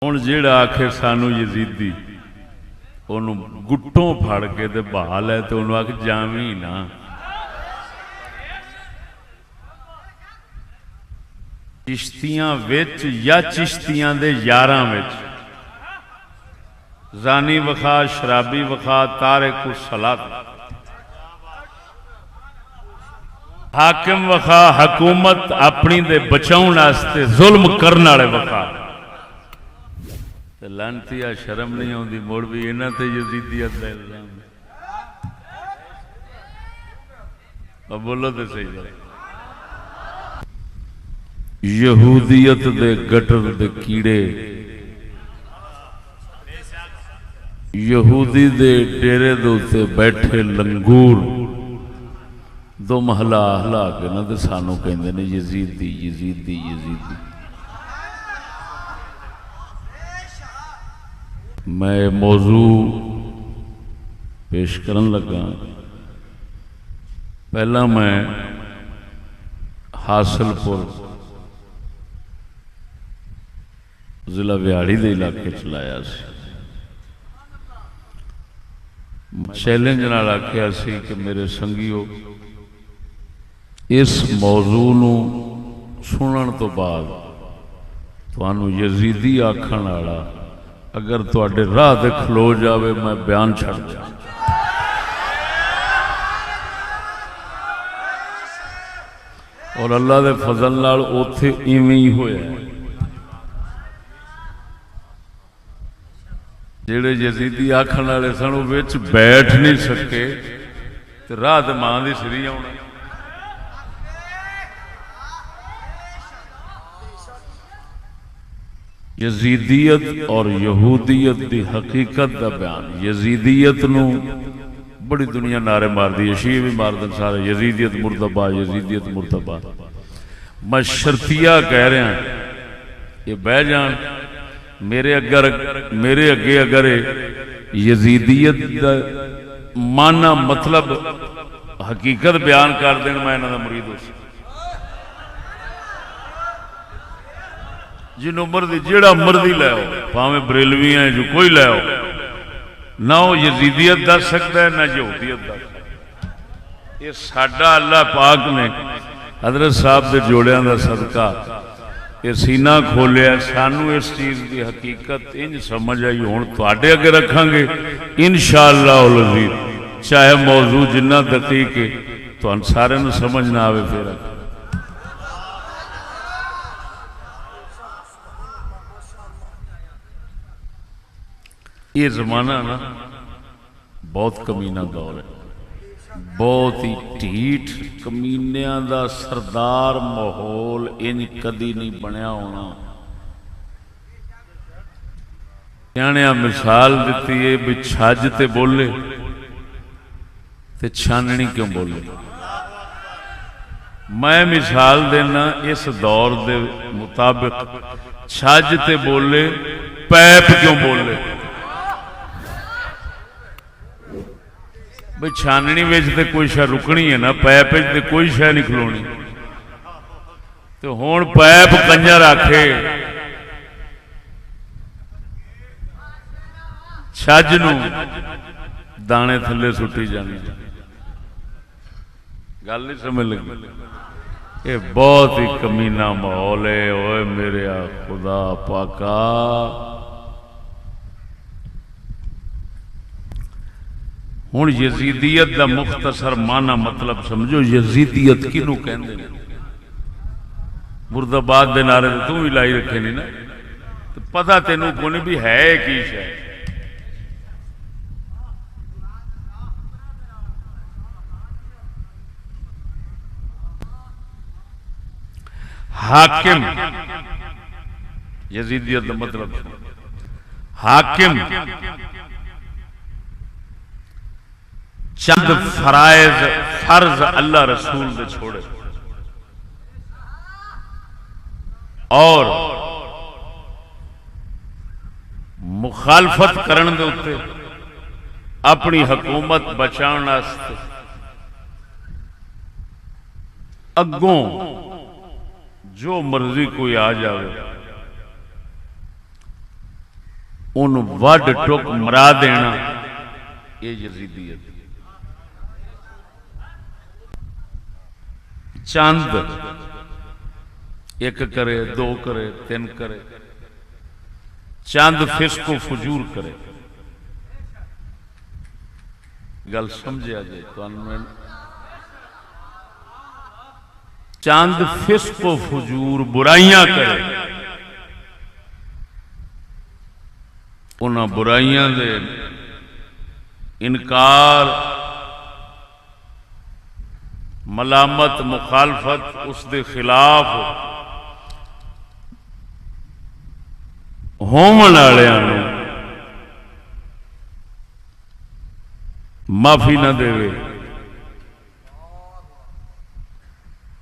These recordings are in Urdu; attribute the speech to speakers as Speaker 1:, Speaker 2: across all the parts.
Speaker 1: ہوں جیڑا آخے سانو یزیدی انہوں گٹوں پھڑ کے تے بہا لے تو انہوں آخ جاویں نا چشتیاں وچ یا چشتیاں دے یاراں وچ زانی وخا شرابی وخا تارک الصلاۃ حاکم وخا حکومت اپنی دے بچاؤن واسطے ظلم کرن والے وخا لانتی شرم نہیں آتی مڑ بھی انہاں تے یزیدیت دا الزام اب بولو تے صحیح ہے یہودیت دے گٹر دے کیڑے یہودی دے ڈیرے دوتے بیٹھے لنگور دو محلہ ہلا کے نا تے سانو کہندے نے یزیدی یزیدی یزیدی میں موضوع پیش کرن لگا پہلا میں حاصل پور ضلع ویاڑی دے علاقے چلایا سی چیلنج نال آکھیا سی کہ میرے سنگیو اس موضوع نو سنن تو بعد تانوں یزیدی آکھن والا اگر تواڈے راہ تے کھلو جاوے میں بیان چھڑ دیا اور اللہ دے فضل نال اوتھے ایویں ہی ہویا ہے جڑے یزیدی آکھن والے سن وہ وچ بیٹھ نہیں سکے تے راہ تے ماں دی سری آونا یزیدیت اور یہودیت دی حقیقت دا بیان یزیدیت نو بڑی دنیا نعرے مار دی شیعہ بھی مار دن سارے یزیدیت مرتبہ یزیدیت مرتبہ میں شرطیہ کہہ رہا ہوں یہ بہ جان میرے اگے اگر یزیدیت دا معنی مطلب حقیقت بیان کر دین میں انہاں دا مرید ہو سکتا جن مرضی جیڑا مرضی لے آؤ پاویں بریلوی ہیں جو کوئی لے آؤ نہ وہ یزیدیت دس سکتا ہے نہ یہودیت دس سکتا ہے یہ ساڈا اللہ پاک نے حضرت صاحب دے جوڑیاں دا صدقہ یہ سینہ کھولیا سانو اس چیز کی حقیقت انج سمجھ آئی ہوں تواڈے اگے رکھاں گے انشاءاللہ العزیز چاہے موضوع جنہ دقیق ہے تو ان سارے نو سمجھ نہ آوے پھر یہ زمانہ نا بہت کمینہ دور ہے بہت ہی ڈھیٹ کمینیاں دا سردار ماحول انج کدی نہیں بنیا ہونا سیاںیاں مثال دیتی ہے بھی چھج تے بولے تے چھاننی کیوں بولے میں مثال دینا اس دور دے مطابق چھج تے بولے پیپ کیوں بولے بھئی چھاننی ویچ تے کوئی شے رکنی ہے نا پیپ ویچ تے کوئی شے نہیں کھلونی تو ہون پیپ کنجر آکھے چھج نو دانے تھلے سٹی جانی گل نہیں سمجھ لگی یہ بہت ہی کمینہ ماحول ہے اوے میرے خدا پاکا ہوں یزیدیت دا مختصر معنی مطلب سمجھو یزیدیت کنوں کہندے نے مرداباد دے نعرے تے تو ہی لائی رکھے نہیں نا تو پتہ تینوں کوئی بھی ہے کی شے حاکم یزیدیت دا مطلب حاکم چند فرض اللہ رسول دے چھوڑے اور مخالفت کرن دے اتے اپنی حکومت بچان واسطے اگوں جو مرضی کوئی آ جائے انہوں وڈ ٹک مرا دینا، یہ یزیدیت۔ چند ایک کرے، دو کرے، تین کرے، چند فسق و فجور کرے، گل سمجھا جائے تو چند فسق و فجور برائیاں کرے، انہاں برائیاں دے انکار، ملامت، مخالفت، اس دے خلاف ہومن والےاں نوں معافی نہ دے،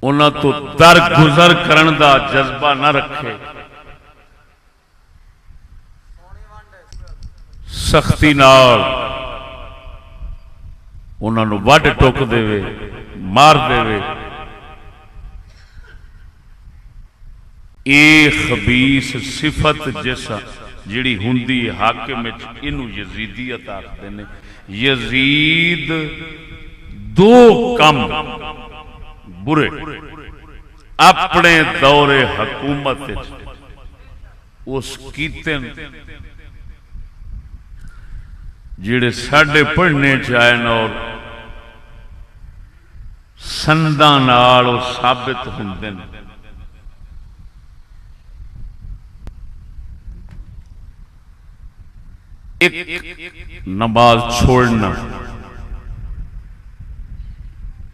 Speaker 1: انہاں تو درگزر کرن دا جذبہ نہ رکھے، سختی نال انہاں نوں وڈ ٹوک دے، مار دے، اے خبیث صفت جیسا جڑی ہوندی حاکم وچ، اینو یزیدیت آکھدے نے۔ یزید دو کم برے اپنے دور حکومت اس کیتے جڑے ساڈے پڑھنے چاہن اور سنداں نال ثابت ہوندے نے۔ ایک نماز چھوڑنا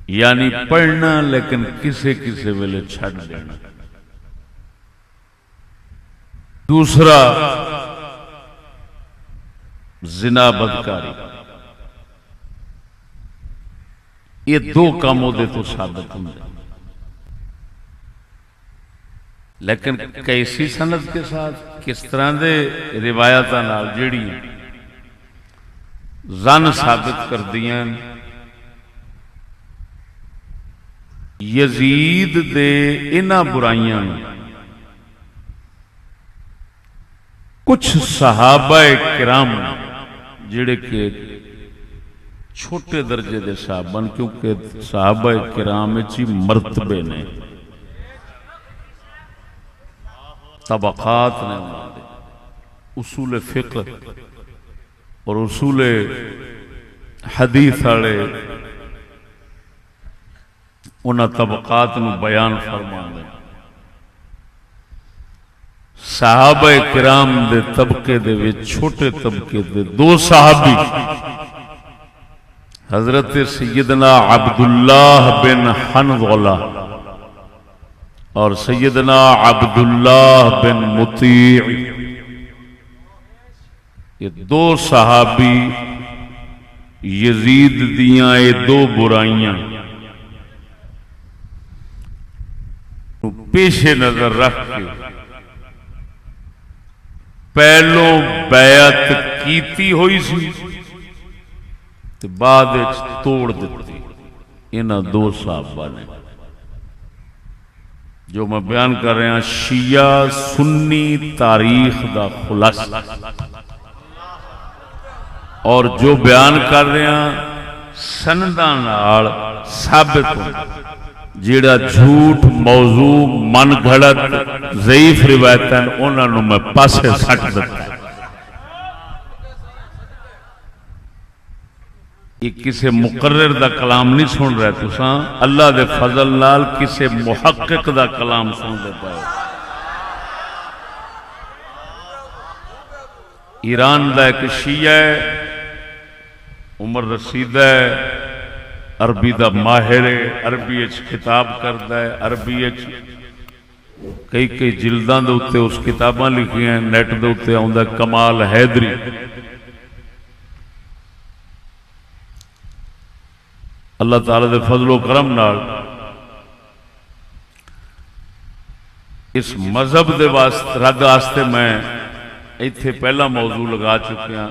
Speaker 1: یعنی پڑھنا لیکن کسے کسے ویلے چھڑ دینا۔ دوسرا زنا بدکاری، یہ دو کام دے تو ثابت ہوں، لیکن کیسی سند کے ساتھ، کس طرح دے روایتاں نال جڑی زن ثابت کر دیاں یزید دے انہاں برائیاں کچھ صحابہ کرام جڑے کہ چھوٹے درجے دے صحابہ، کیونکہ صحابہ کرام چی مرتبے نے، طبقات نے، اصول فقہ اور اصول حدیث والے انہاں طبقات نو بیان فرماندے۔ صحابہ کرام دے طبقے دے وچ چھوٹے طبقے دے دو صحابی حضرت سیدنا عبداللہ بن حنظلہ اور سیدنا عبداللہ بن مطیع، یہ دو صحابی یزید دیاں یہ دو برائیاں پیش نظر رکھ کے پہلو بیعت کیتی ہوئی سی تو بعد توڑ دیتی انہاں دو صحابہ نے۔ جو میں بیان کر رہا ہوں شیعہ سنی تاریخ دا خلاصہ، اور جو بیان کر رہے ہیں سنداں نال ثابت ہو، جیڑا جھوٹ موضوع من گھڑت ضعیف روایتاں انہاں نوں میں پاسے سٹ دیتا۔ یہ کسے مقرر دا کلام نہیں سن رہے تساں، اللہ دے فضل نال کسے محقق دا کلام سن دیتا ہے۔ ایران دا ایک شیعہ ہے، عمر رسید ہے، عربی دا ماہر ہے، عربی اچ کتاب کردا ہے، عربی اچ کئی جلداں دے اوتے اس کتاباں لکھی ہیں، نیٹ دے اوتے آوندا کمال حیدری۔ اللہ تعالیٰ دے فضل و کرم نال اس مذہب دے رد واسطے میں ایتھے پہلا موضوع لگا چکے ہیں،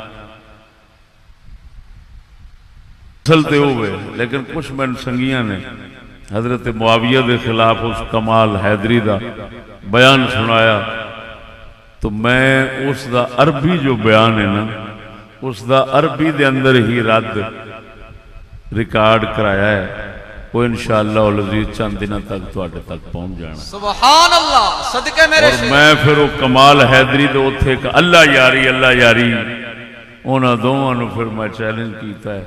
Speaker 1: اصل تے ہوئے لیکن کچھ میں سنگیاں نے حضرت معاویہ دے خلاف اس کمال حیدری دا بیان سنایا، تو تو میں اس دا عربی جو بیان ہے نا اس دا عربی دے اندر ہی رد ریکارڈ کرایا ہے، وہ انشاءاللہ العزیز چند دنوں تک تواڈے تک پہنچ جانا۔
Speaker 2: سبحان اللہ، صدقے میرے
Speaker 1: اور میں پھر وہ کمال حیدری دے اوتھے کہ اللہ یاری انہاں دوواں نوں پھر میں چیلنج کیتا ہے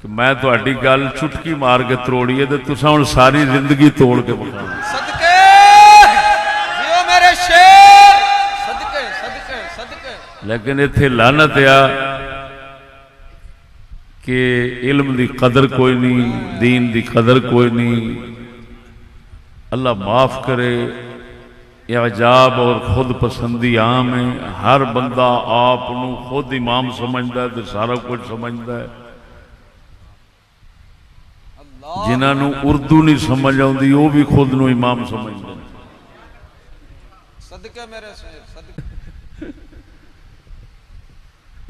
Speaker 1: کہ میں تواڈی گل چٹکی مار کے تروڑی ہے تے تساں ہن ساری زندگی توڑ کے بکھاؤ۔
Speaker 2: صدقے جیو میرے شیر، صدقے صدقے صدقے۔
Speaker 1: لیکن ایتھے لعنت آ کہ علم دی قدر کوئی نہیں، دین دی قدر کوئی نہیں۔ اللہ معاف کرے، اعجاب اور خود پسندی عام ہے، ہر بندہ آپ نو خود امام سمجھدا ہے تے سارا کچھ سمجھدا ہے۔ جنہاں نو اردو نہیں سمجھ آوندی وہ بھی خود نو امام سمجھدے ہیں۔
Speaker 2: صدقے میرے شیر، صدقے۔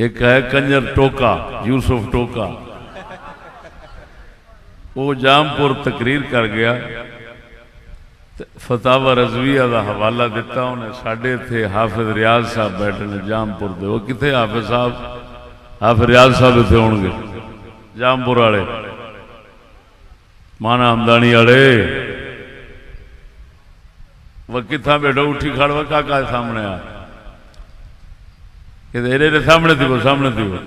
Speaker 1: ایک ہے کنجر ٹوکا، یوسف ٹوکا، وہ جامپور تقریر کر گیا، فتاوی رضویہ دا حوالہ دیتا انہیں۔ ساڑھے تھے حافظ ریاض صاحب بیٹھے نے جامپور دے، وہ کتے حافظ صاحب؟ حافظ ریاض صاحب تھے ہونگے جامپور آڑے، مانا ہمدانی آڑے۔ وہ کتھا بیٹھا اٹھی کھڑ وہ کاکا سامنے آ کہ دے سامنے تھی، وہ سامنے تھی۔ وہ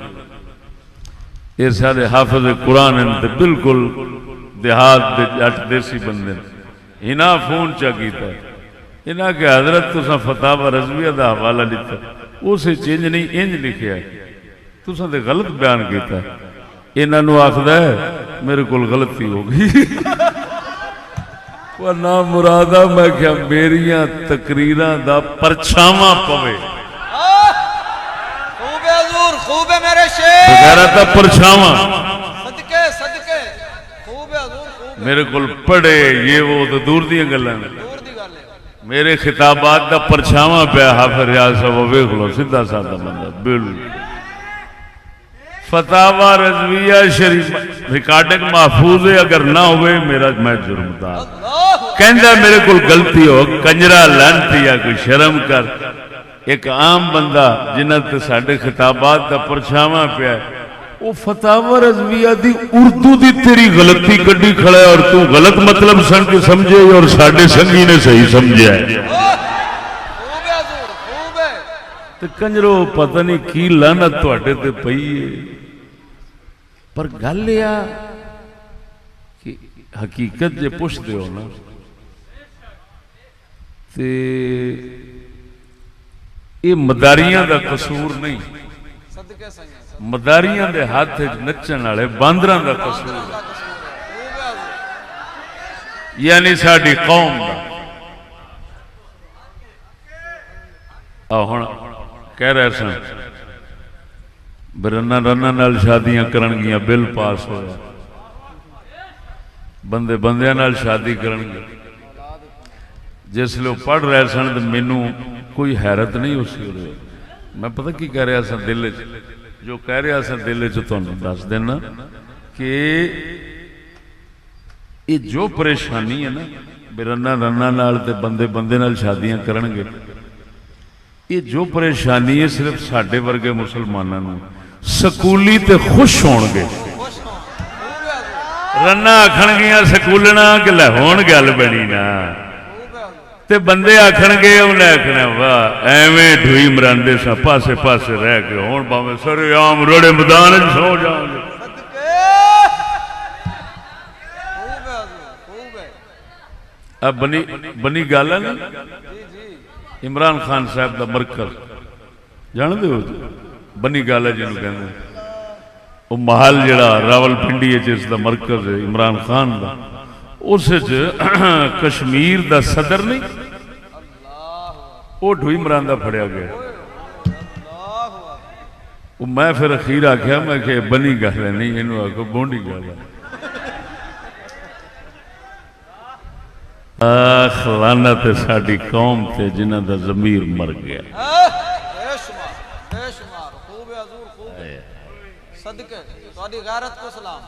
Speaker 1: یہ سارے حافظ قرآن ہیں، بالکل دیہات دے جٹ دیسی بندے، انہاں فون چا کیتا ہے، انہاں کہ حضرت تساں فتاوی رضویہ دا حوالہ لیتا اسے چینج نہیں انج لکھیا ہے، تساں تے غلط بیان کیتا ہے۔ انہاں نو آکھدا ہے میرے کول غلطی ہو گئی۔ وہ نا مرادہ میں کیا میریاں تقریراں دا پرچھاواں پوے،
Speaker 2: خوب ہے حضور، خوب ہے میرے شیر،
Speaker 1: بغیرہ تا پرچھاواں
Speaker 2: صدقے صدقے، خوب ہے حضور، خوب ہے۔
Speaker 1: میرے کول پڑھے یہ وہ تو دور دیاں گلاں نے،
Speaker 2: دور دی گل ہے۔
Speaker 1: میرے خطابات دا پرچھاواں پیا حافظ ریاض صاحب ویکھ لو، سیدھا سادہ بندہ بالکل۔ فتاوی رضویہ شریف ریکارڈنگ محفوظ ہے، اگر نہ ہوئے میرا میں جرم دار۔ کہندا میرے کول غلطی ہو، کنجرا لعنتی یا کوئی شرم کر۔ ایک عام بندہ جنہاں تے ساڈے خطابات دا پرچھاواں پیا ہے، وہ فتاوی رضویہ دی اردو دی تیری غلطی کڈی کھڑا ہے، اور تو غلط مطلب سمجھے اور ساڈے سنگی نے صحیح سمجھا ہے۔
Speaker 2: خوب ہے حضور، خوب ہے۔
Speaker 1: تے کنجرو پتہ نہیں کی لعنت تواڈے تے پئی ہے۔ پر گل یہ کہ حقیقت جے پوچھتے ہو نا تے یہ مداریاں دا قصور نہیں،
Speaker 2: صدقے صحیح ہے،
Speaker 1: مداریاں دے ہاتھ نچن والے باندراں دا قصور ہے،
Speaker 2: خوب ہے حضور۔
Speaker 1: یعنی ساڈی قوم دا ہن کہہ رہے سن رنا نال شادیاں کرن گیاں، بل پاس ہویا، بندے بندیاں نال شادی کرن گے۔ جس لئے پڑھ رہے سن تو مینوں کوئی حیرت نہیں ہو سی رہے، میں پتہ کی کہہ رہا سا دل جو کہہ رہا سا دل تانوں دس دینا کہ یہ جو پریشانی ہے نا بے رنا نال تے بندے بندے نال شادیاں کرن گے، یہ جو پریشانی ہے صرف ساڈے ورگے مسلمانوں سکولی تے خوش ہون گے۔ رنا آکھن گیاں سکولنا کہ لے ہون گل بنی نا، تے بندے آکھن گے انہیں آکھنا واہ ایویں ڈھوئی مراندے سا پاسے پاسے رہ کے ہون باویں سرے عام روڑے میدان وچ سو جاؤں گے۔ اب بنی گل ہے نا عمران خان صاحب دا مرکز جان دے ہو بنی گل ہے جنہوں کہنے وہ محل جڑا راول پنڈی ہے جس دا مرکز ہے عمران خان دا، اس کشمیر دا صدر نہیں وہ ڈھوئی مراندا پھڑیا گیا۔ میں پھر اخیر آکھیا میں کہ بنی گل ہے نہیں انہوں آکھو بونڈی گل ہے۔ آخ لعنت ساڈی قوم تے جنہاں دا ضمیر مر گیا۔
Speaker 2: بے شمار خوب ہے حضور، خوب ہے، صدقے تہاڈی غیرت کو سلام۔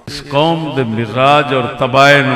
Speaker 1: اس قوم دے مزاج اور طبائع نو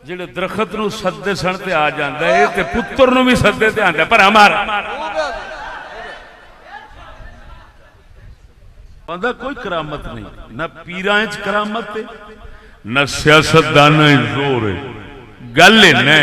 Speaker 1: ਜਿਹੜੇ ਦਰਖਤ ਨੂੰ ਸੱਦੇ ਸਣ ਤੇ ਆ ਜਾਂਦਾ ਇਹ ਤੇ ਪੁੱਤਰ ਨੂੰ ਵੀ ਸੱਦੇ ਤੇ ਆਂਦਾ ਪਰ ਹਮਾਰਾ ਬੰਦਾ ਕੋਈ ਕਰਾਮਤ ਨਹੀਂ ਨਾ ਪੀਰਾਂ 'ਚ ਕਰਾਮਤ ਹੈ ਨਾ ਸਿਆਸਤਦਾਨਾਂ 'ਚ ਜ਼ੋਰ ਹੈ ਗੱਲ ਹੈ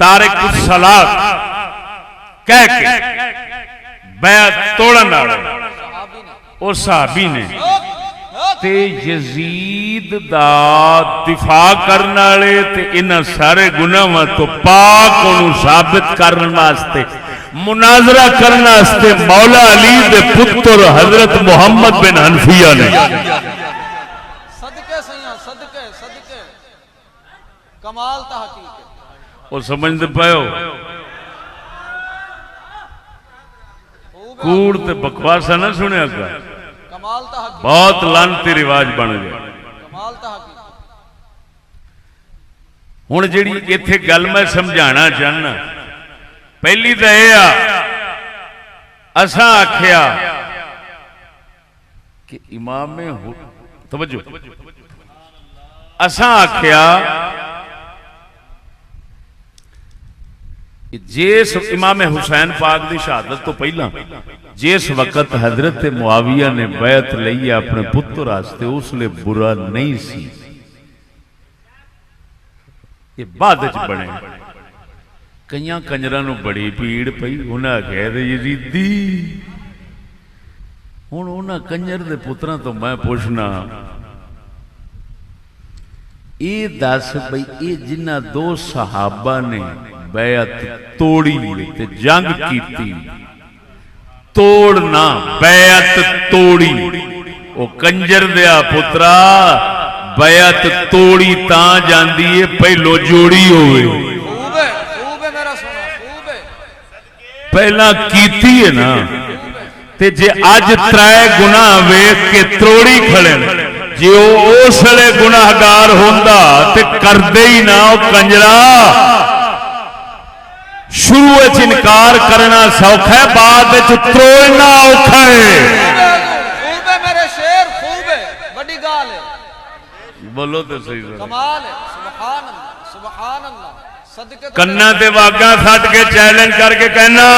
Speaker 1: تارک الصلاۃ کہہ کے بیعت توڑن والے
Speaker 2: صحابی نے
Speaker 1: او صحابی نے تے یزید دا دفاع کرن والے تے انہاں سارے گناہاں تو پاک انہوں ثابت کرن واسطے مناظرہ کرنا واسطے مولا علی دے پتر حضرت محمد بن حنفیہ نے
Speaker 2: صدقے سیاں صدقے صدقے کمال تحقیق ہے
Speaker 1: وہ سمجھتے پائے ہو کوڑ تے بکواسا نہ سنیا گا
Speaker 2: کمال تحقیق
Speaker 1: بہت لانتی رواج بن گیا
Speaker 2: کمال تحقیق
Speaker 1: ہن جیڑی ایتھے گل میں سمجھانا چاہنا پہلی تو یہ اساں آکھیا کہ امام توجہ اساں آکھیا جس امام حسین پاک دی شہادت تو پہلا جس وقت حضرت معاویہ نے بیعت لئی اپنے پتر واسطے اس لیے برا نہیں سی، یہ بعد وچ بنے کئیاں کنجراں نوں بڑی پیڑ پئی انہاں کہے یزیدی ہن انہاں کنجر دے پتراں تو میں پوچھنا اے دس بھئی اے جنہ دو صحابہ نے بیعت توڑی تے جنگ کیتی توڑنا بیعت توڑی او کنجر دیا پترا بیعت توڑی تاں جاندی ہے پہلو جوڑی ہوئے
Speaker 2: خوب ہے میرا سونا خوب ہے
Speaker 1: پہلا کیتی ہے نا تے جے اج ترائے گناہ ویکھ کے تروڑی کھڑے جے او اسلے گناہگار ہوندا تے کردے ہی نہ او کنجرا شروع وچ انکار کرنا سوکھا ہے بعد وچ توڑنا اوکھا ہے
Speaker 2: خوب ہے میرے شیر خوب ہے بڑی گال ہے
Speaker 1: بولو تے صحیح ذرا
Speaker 2: کمال ہے سبحان اللہ سبحان اللہ صدقے
Speaker 1: کنا تے واگا سٹ کے چیلنج کر کے کہنا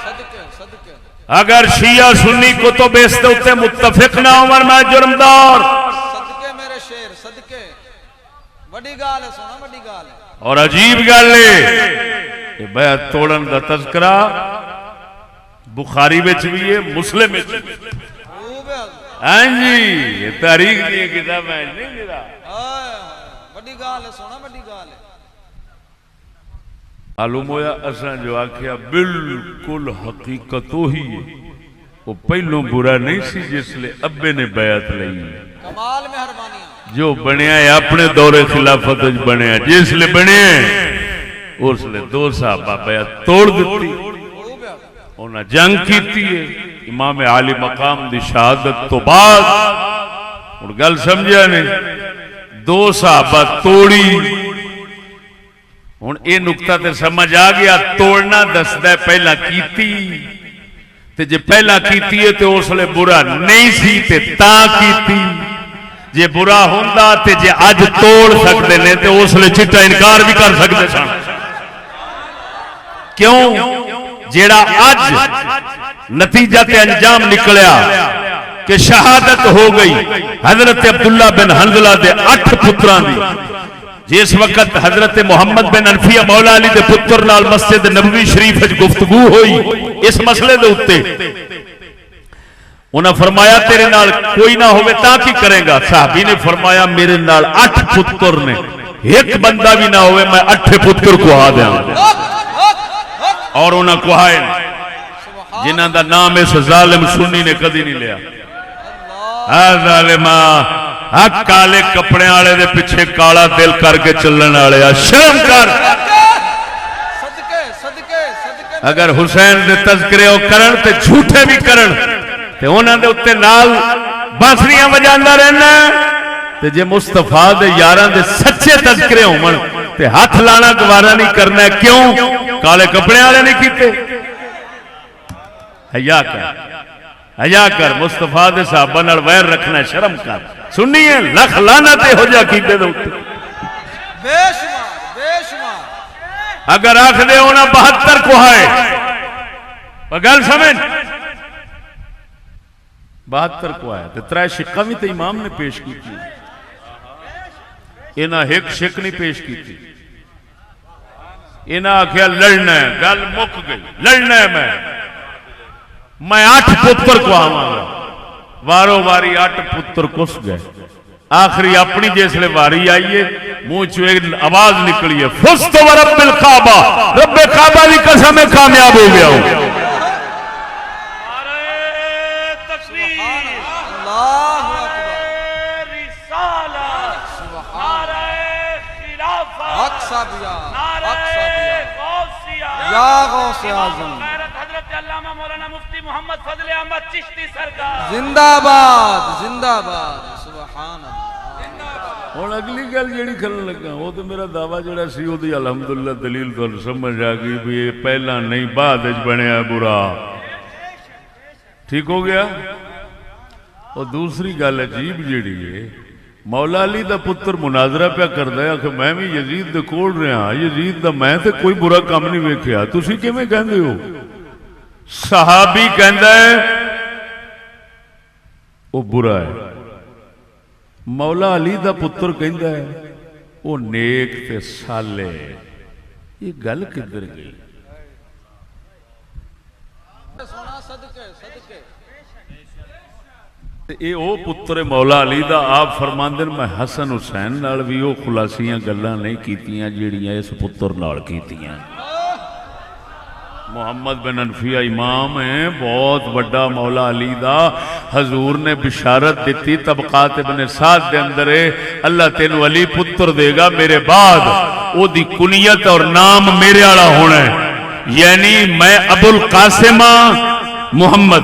Speaker 2: صدقے صدقے
Speaker 1: اگر شیعہ سنی کتب اس تے اوتے متفق نہ ہون میں جرمدار
Speaker 2: صدقے میرے شیر صدقے بڑی گال ہے سونا بڑی گال ہے
Speaker 1: اور عجیب گل ہے کہ بیعت توڑن دا تذکرہ بخاری وچ بھی ہے مسلم وچ بھی ہے
Speaker 2: خوب ہے
Speaker 1: ہاں جی یہ تاریخ دی کتاب ہے نہیں میرا
Speaker 2: بڑی گال ہے سونا بڑی گال ہے
Speaker 1: معلوم ہویا اساں جو آکھیا بالکل حقیقت وہی ہے وہ پہلوں برا نہیں سی جس لئے ابے نے بیعت لئی
Speaker 2: کمال مہربانیاں جو
Speaker 1: بنیا ہے اپنے دور خلافت بنیا جس لئے بنیا اس لئے دو صحابہ بیعت توڑ دیتی انہاں جنگ کیتی ہے امام عالی مقام دی شہادت تو بعد اور گل سمجھا نہیں دو صحابہ توڑی ہن اے نقطہ تے سمجھ آ گیا توڑنا دسدا ہے پہلا کیتی تے جے پہلا کیتی ہے تے اس لئے برا نہیں سی تے تاں کیتی جے برا ہوندا تے جے اج توڑ سکتے نے تے اس لئے چٹا انکار بھی کر سکتے سن کیوں جیڑا اج نتیجہ تے انجام نکلیا کہ شہادت ہو گئی حضرت عبداللہ بن حنظلہ دے 8 پتران دی جس وقت حضرت محمد بن حنفیہ مولا علی دے پتر نال مسجد نبوی شریف وچ گفتگو ہوئی اس مسئلے دے اوتے انہاں فرمایا تیرے نال کوئی نہ ہوئے تا کی کریں گا صحابی نے فرمایا میرے نال 8 پتر نے ایک بندہ بھی نہ ہوئے میں 8 پتر کو آ دیا اور انہاں کو آئے جنہاں دا نام اس ظالم سنی نے کدی نہیں لیا ظالمہ کالے کپڑے والے دے پیچھے کالا دل کر کے چلن والے شرم کر اگر حسین دے تذکرے او کرن تے جھوٹے بھی کرن تے انہاں دے اوتے نال بانسریاں بجاندا رہنا تے جے مصطفیٰ دے یاراں دے سچے تذکرے ہون تے ہاتھ لانا گوارا نہیں کرنا کیوں کالے کپڑے والے نہیں کیتے حیا کر مصطفیٰ دے صحابہ نال ویر رکھنا شرم کر سنیے لکھ لعنت ہو جا کیتے دے اوتے
Speaker 2: بے شمار
Speaker 1: اگر آکھ دے ہونا 72 کو ہے گل سمجھ 72 کو ہے تے ترے شکاں بھی تے امام نے پیش کی تھی انہاں ایک شک نہیں پیش کی تھی انہاں آخیا لڑنا ہے، گل مک گئی، لڑنا ہے میں 8 پتر کو آواں گا، وارو واری 8 پتر کس گئے، آخری اپنی جسلے واری آئیے منہ چ ایک آواز نکلی ہے فزت ورب الکعبہ، رب کعبہ کی قسم میں کامیاب ہو گیا ہوں۔
Speaker 2: یا غوث اعظم
Speaker 3: حضرت علامہ مولانا مفتی محمد فضل احمد چشتی سرکار
Speaker 2: زندہ باد، زندہ باد، سبحان اللہ۔
Speaker 1: ہوں اگلی گل جیڑی کرن لگا وہ تو میرا دعویٰ جڑا سی وہ الحمدللہ دلیل تو سمجھ آ گئی بھی یہ پہلا نہیں بعد بنیا برا، ٹھیک ہو گیا۔ اور دوسری گل عجیب جیڑی ہے، مولا علی دا پتر مناظرہ پہ کردا ہے کہ میں بھی یزید دے کول رہا، یزید دا میں تے کوئی برا کام نہیں ویکھیا، تسی کیویں کہندے ہو؟ صحابی کہندا ہے وہ برا ہے، مولا علی دا پتر کہندا ہے وہ نیک تے صالح، یہ گل کدھر گئی؟
Speaker 2: سونا صدقے صدقے
Speaker 1: اے او پتر مولا علی دا آپ فرماندے میں حسن حسین نال بھی او خلاصیاں گلاں نہیں کیتیاں جیڑیاں اس پتر نال کیتیاں۔ محمد بن انفیہ امام ہیں، بہت بڑا مولا علی دا، حضور نے بشارت دیتی طبقات ابن سعد دے اندر ہے اللہ تینو علی پتر دے گا میرے بعد، او دی کنیت اور نام میرے والا ہونا ہے، یعنی میں ابو القاسم محمد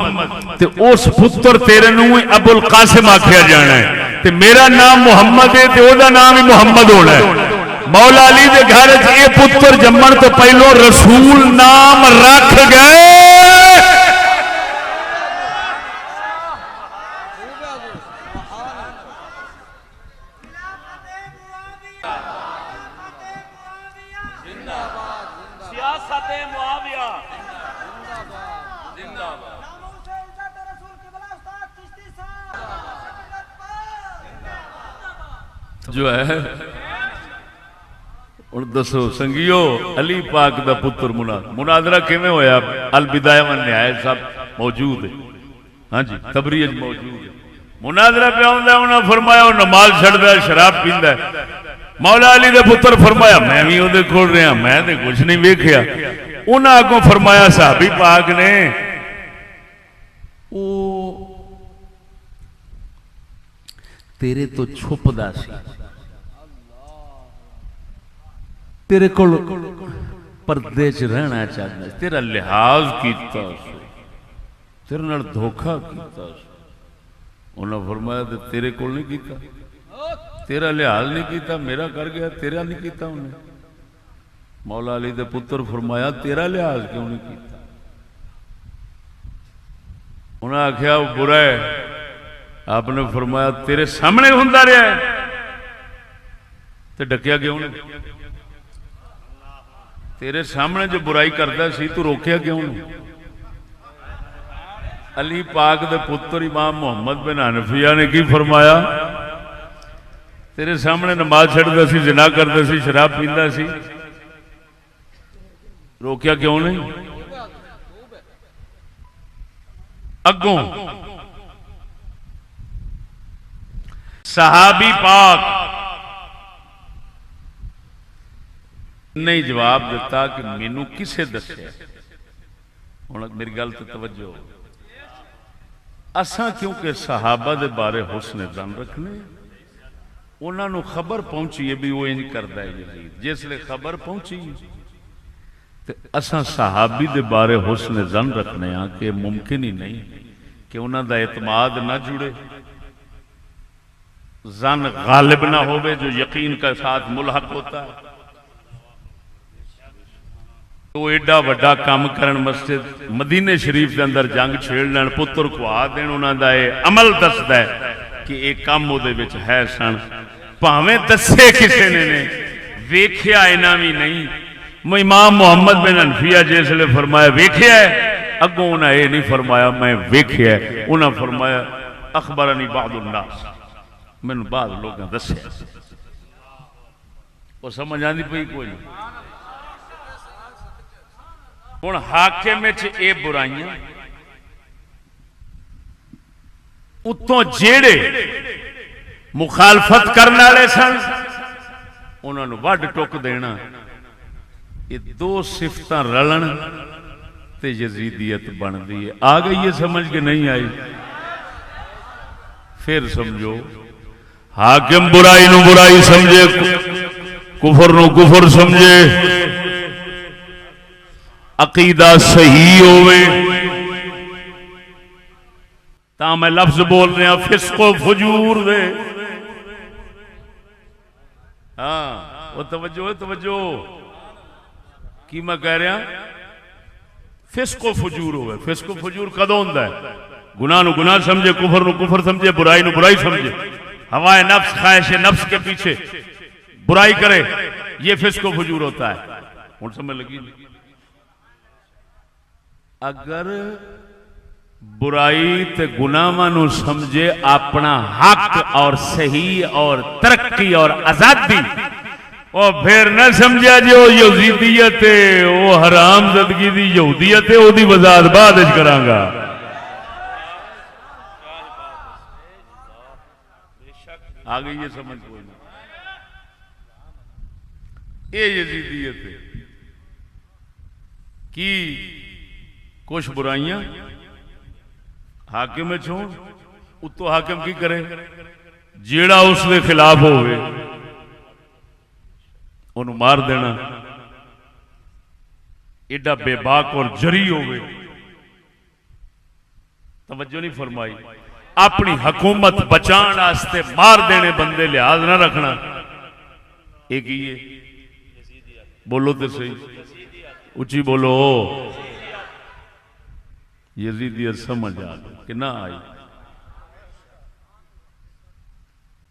Speaker 1: تے اس پتر تیرے نو ابو القاسم آکھیا جانا ہے تے میرا نام محمد ہے تے او دا نام ہی محمد ہونا ہے۔ مولا علی دے گھر وچ اے پتر جمن تو پہلو رسول نام رکھ گئے۔
Speaker 3: سیاست معاویہ
Speaker 1: جو ہے اور دسو سنگیو علی پاک دا پتر مناظرہ کیویں ہویا؟ البدایہ والنہایہ سب موجود ہے، ہاں جی تبریج موجود ہے، مناظرہ پہ آندا انہاں فرمایا وہ نماز چھڑدا ہے شراب پیندا ہے، مولا علی دے پتر فرمایا میں بھی اودے کول رہا میں تے کچھ نہیں ویکھیا، انہاں اگوں فرمایا صحابی پاک نے او تیرے تو چھپدا سی، تیرے کول پردے چ رہنا چاہتا، تیرا لحاظ کیتا سی، تیرے نال دھوکھا کیتا سی، انہاں فرمایا تے تیرے کول نہیں کیتا، تیرا لحاظ نہیں کیتا، میرا کر گیا، تیرا نہیں کیتا انہیں۔ مولا علی دے پتر فرمایا تیرا لحاظ کیوں نہیں کیتا؟ انہاں آکھیا وہ برا ہے، آپ نے فرمایا تیرے سامنے ہوندا رہا ہے تے ڈکیا کیوں نہیں؟ تیرے سامنے جو برائی کرتا سی تو روکیا کیوں نہیں؟ علی پاک دے پتر امام محمد بن حنفیہ نے کی فرمایا؟ تیرے سامنے نماز چھڑدا سی، زنا کردا سی، شراب پیندا سی، روکیا کیوں نہیں؟ اگوں صحابی پاک نہیں جواب دیتا کہ مینوں کسے دسیا؟ ہن میری گل تے توجہ ہو، اساں کیونکہ صحابہ دے بارے حسن ظن رکھنے، انہاں نو خبر پہنچی ہے بھی وہ انج کردا ہے یزید، جس لے خبر پہنچی تے اساں صحابی دے بارے حسن ظن رکھنے ہاں کہ ممکن ہی نہیں کہ انہاں دا اعتماد نہ جڑے، ظن غالب نہ ہوئے جو یقین کے ساتھ ملحق ہوتا ہے۔ تو ایڈا وڈا کام کرن، مسجد مدینے شریف کے اندر جنگ چھیڑ لین، پتر کو آ دین، انہاں دا اے عمل دسدا ہے کہ ایک کام دے وچ ہے سن، پاویں دسے کسے نے ویکھیا انہاں وی نہیں۔ امام محمد بن حنفیہ جس لے فرمایا ویکھیا ہے، اگوں انہاں اے نہیں فرمایا میں ویکھیا ہے، انہاں فرمایا اخبرنی بعض الناس، میں بعض لوگاں دسیا۔ وہ سمجھ آندی پئی کوئی نہیں؟ ہوں حاکم یہ برائیاں اتوں جیڑے مخالفت کرنے والے سن انہوں نے وڈ ٹک دینا، یہ دو صفت رلن تے یزیدیت بنتی ہے۔ آ گئی یہ سمجھ کے نہیں آئی؟ پھر سمجھو، حاکم برائی نو برائی سمجھے، کفر نو کفر سمجھے، عقیدہ صحیح ہوئے، تا میں لفظ بول رہا فسق و فجور دے۔ ہاں وہ توجہ کی میں کہہ رہا، فسق و فجور ہوئے۔ فسق و فجور کدوں ہوندا ہے؟ گناہ نو گناہ سمجھے، کفر نو کفر سمجھے، برائی نو برائی سمجھے، ہوائے نفس خواہش نفس کے پیچھے برائی کرے، یہ فسق و فجور ہوتا ہے۔ ہن سمجھ لگی؟ اگر برائی تے گناہاں نو سمجھے اپنا حق اور صحیح اور ترقی اور آزادی، اور پھر نہ سمجھا جی وہ یزیدیت ہے، وہ حرام زدگی دی یہودیت ہے، وہ دی وضاحت بعد وچ کراں گا۔ آ گئی یہ سمجھ کوئی نہ؟ یہ یزیدیت ہے کی کچھ برائیاں حاکم چھوڑ، اتو حاکم کی کرے؟ جیڑا اس کے خلاف ہوئے انہوں مار دینا، ایڈا بے باک اور جری ہوئے۔ توجہ نہیں فرمائی؟ اپنی حکومت بچان آستے مار دینے بندے لحاظ نہ رکھنا، ایک ہی ہے۔ بولو تو صحیح، اچھی بولو۔ یزیدیت سمجھ آ گئی کہ نہ آئی؟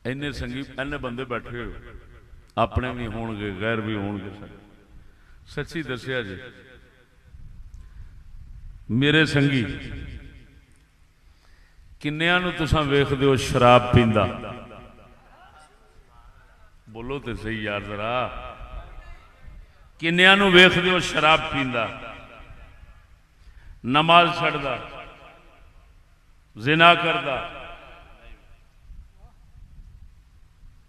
Speaker 1: اینے سنگی اینے بندے بیٹھے ہوئے، اپنے بھی ہون گے غیر بھی ہون گے۔ سچی دسیا جی، میرے سنگی کنیاں نو تساں ویکھ دیو شراب پیندا؟ بولو تے صحیح یار ذرا، کنیاں نو ویکھ دیو شراب پیندا، نماز چھڑدا، زنا کردا،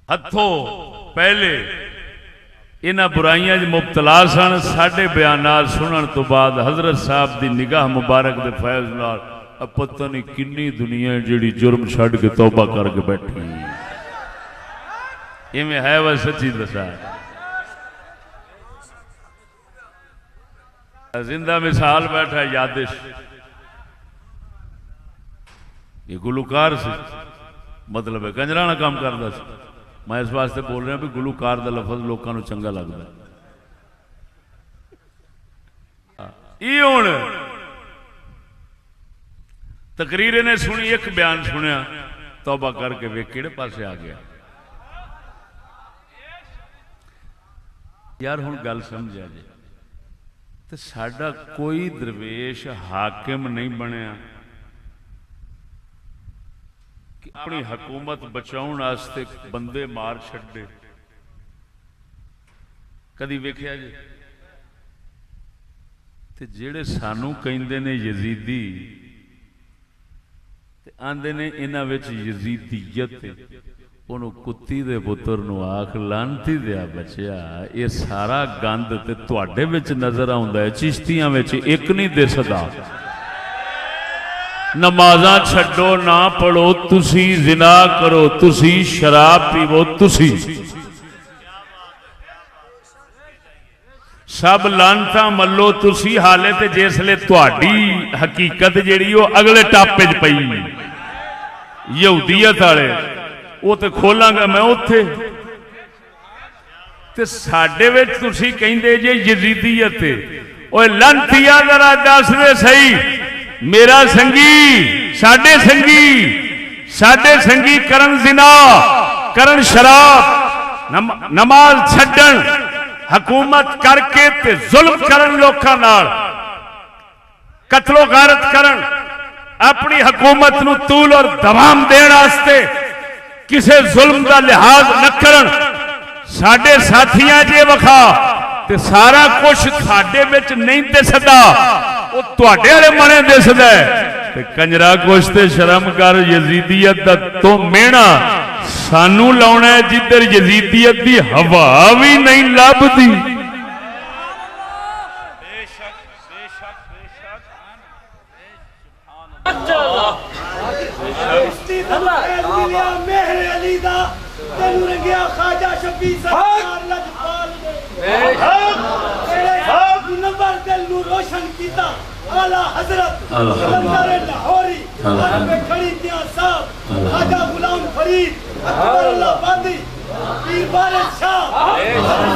Speaker 1: ہتھوں پہلے انہاں برائیاں جو مبتلا سن، ساڈے بیانات سنن تو بعد حضرت صاحب دی نگاہ مبارک دے فیض نال پتہ نہیں کنی دنیا جیڑی جرم چھڑ کے توبہ کر کے بیٹھی۔ ایویں ہے وہ سچی دسا، زندہ مثال بیٹھا یادش، یہ گلوکار سے مطلب ہے کنجرانہ کام کرتا سی۔ میں اس واسطے بول رہا بھی گلوکار دا لفظ لوکاں نو چنگا لگتا ہے۔ ہوں تقریر نے سنی، ایک بیان سنیا، توبہ کر کے ویکھ کیڑے پاسے آ گیا۔ یار ہوں گل سمجھا جی، تو ساڈا کوئی درویش حاکم نہیں بنیا کہ اپنی حکومت بچاؤن واسطے بندے مار چھڈے؟ کدی ویکھیا جی؟ تے جیڑے سانو کہندے نے یزیدی تے آندے نے انہاں وچ یزیدیت انہوں کتی دے پتر نو آکھ لانتی دیا بچیا، یہ سارا گند تے تواڈے وچ نظر آوندا ہے، چشتیاں وچ ایک نہیں دے سکدا۔ نمازاں چھڈو نہ پڑھو تسی، زنا کرو تسی، شراب پیو تسی، سب لانتاں ملو تسی، حالے تے جسلے تواڈی حقیقت جیڑی وہ اگلے ٹاپے چ پئی یہودیت والے، وہ تے کھولاں گا میں اوتھے، تے ساڈے وچ تسی کہندے جے یزیدیت ہے۔ اوے لانتیا ذرا دس دے صحیح، میرا سنگی ساڈے سنگی کرن زنا، کرن شراب، نماز چھڈن، حکومت کر کے تے ظلم کرن لوکاں نال، قتل و غارت کرن، اپنی حکومت نو طول اور دوام دین واسطے کسے ظلم دا لحاظ نہ کرن۔ ساڈے ساتھیاں جے وکھا تے سارا کچھ ساڈے وچ نہیں دسدا وہ تواڈے والے منے دسدا ہے تے کنجرا کچھ تے شرم کر یزیدیت دا تو مینا سانو لاؤنا ہے جدھر یزیدیت دی ہوا بھی نہیں لبدی
Speaker 4: روشن کیتا اعلی حضرت کلندر لاہوری عرب کھڑی دیاں صاحب خواجہ غلام فرید اکبر اللہ باندی پیر بارش شاہ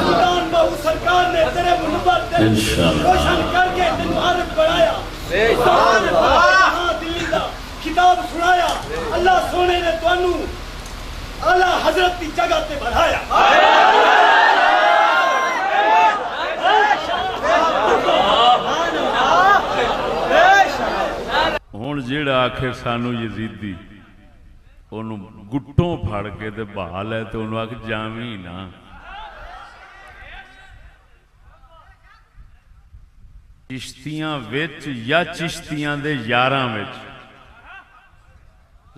Speaker 4: سلطان بہو سرکار نے تیرے منور دل روشن کر کے تینوں عارف بنایا سبحان اللہ دلی دا کتاب سنایا اللہ سونے نے تانوں اعلی حضرت کی جگہ تے بڑھایا
Speaker 1: ہوں جیڑا آخے سانو یزیدی انہوں گٹوں پھڑ کے تے بہا لے تے انہوں آکھ جاویں نا چشتیاں وچ یا چشتیاں دے یاراں وچ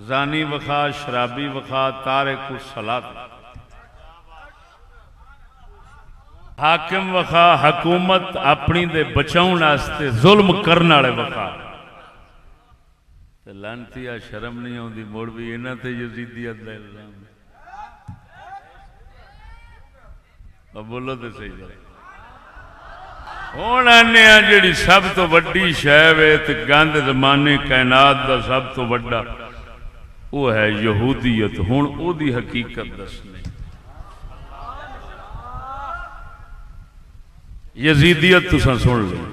Speaker 1: زانی وخا شرابی وخا تارک الصلاۃ حاکم وخا حکومت اپنی دے بچاؤن واسطے ظلم کرن والے وخا لانتی شرم نہیں آتی مڑ بھی انہاں تے یزیدیت دا الزام بولو تے صحیح ذرا ہن آنے جڑی سب تو وڈی شے وے تے گند زمانے کائنات دا سب تو وڈا وہ ہے یہودیت ہن او دی حقیقت دسنی یزیدیت تساں سن لو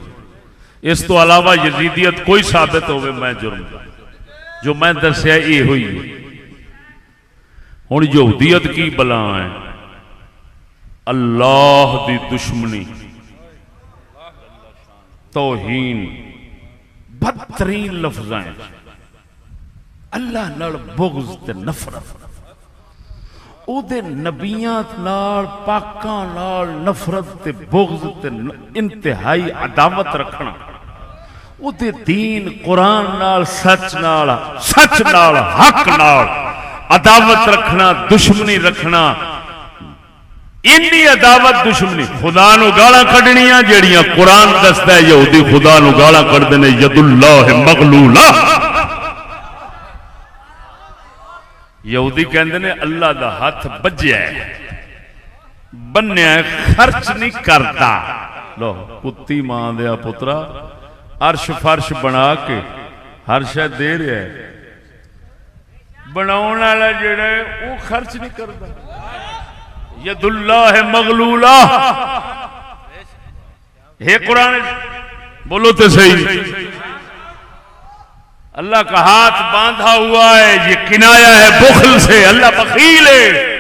Speaker 1: اس تو علاوہ یزیدیت کوئی ثابت ہوئے میں جرم جو میں دسیا یہ ہوئی ہوں یہودیت کی بلا ہے اللہ دی دشمنی توہین بدترین لفظیں اللہ نال بغض تے نفرت او دے نبیاں نال پاکاں نال نفرت تے بغض تے انتہائی عداوت رکھنا او دے دین قرآن نال سچ نال حق نال عداوت رکھنا دشمنی رکھنا انی عداوت دشمنی خدا نو گالاں کڈنیاں جیڑیاں قرآن دسدا ہے یہودی خدا نو گالاں کڈدے نے ید اللہ مغلولہ یہودی کہندے نے اللہ دا ہاتھ بجیا ہے بنیا ہے خرچ نہیں کرتا لو کتی ماں دیا پترا عرش فرش بنا کے ہر شے دے رہا ہے بناؤن والا جڑا ہے وہ خرچ نہیں کرتا ید اللہ مغلولہ ہے قرآن بولو تو صحیح اللہ کا ہاتھ باندھا ہوا ہے یہ کنایا ہے بخل سے اللہ بخیل ہے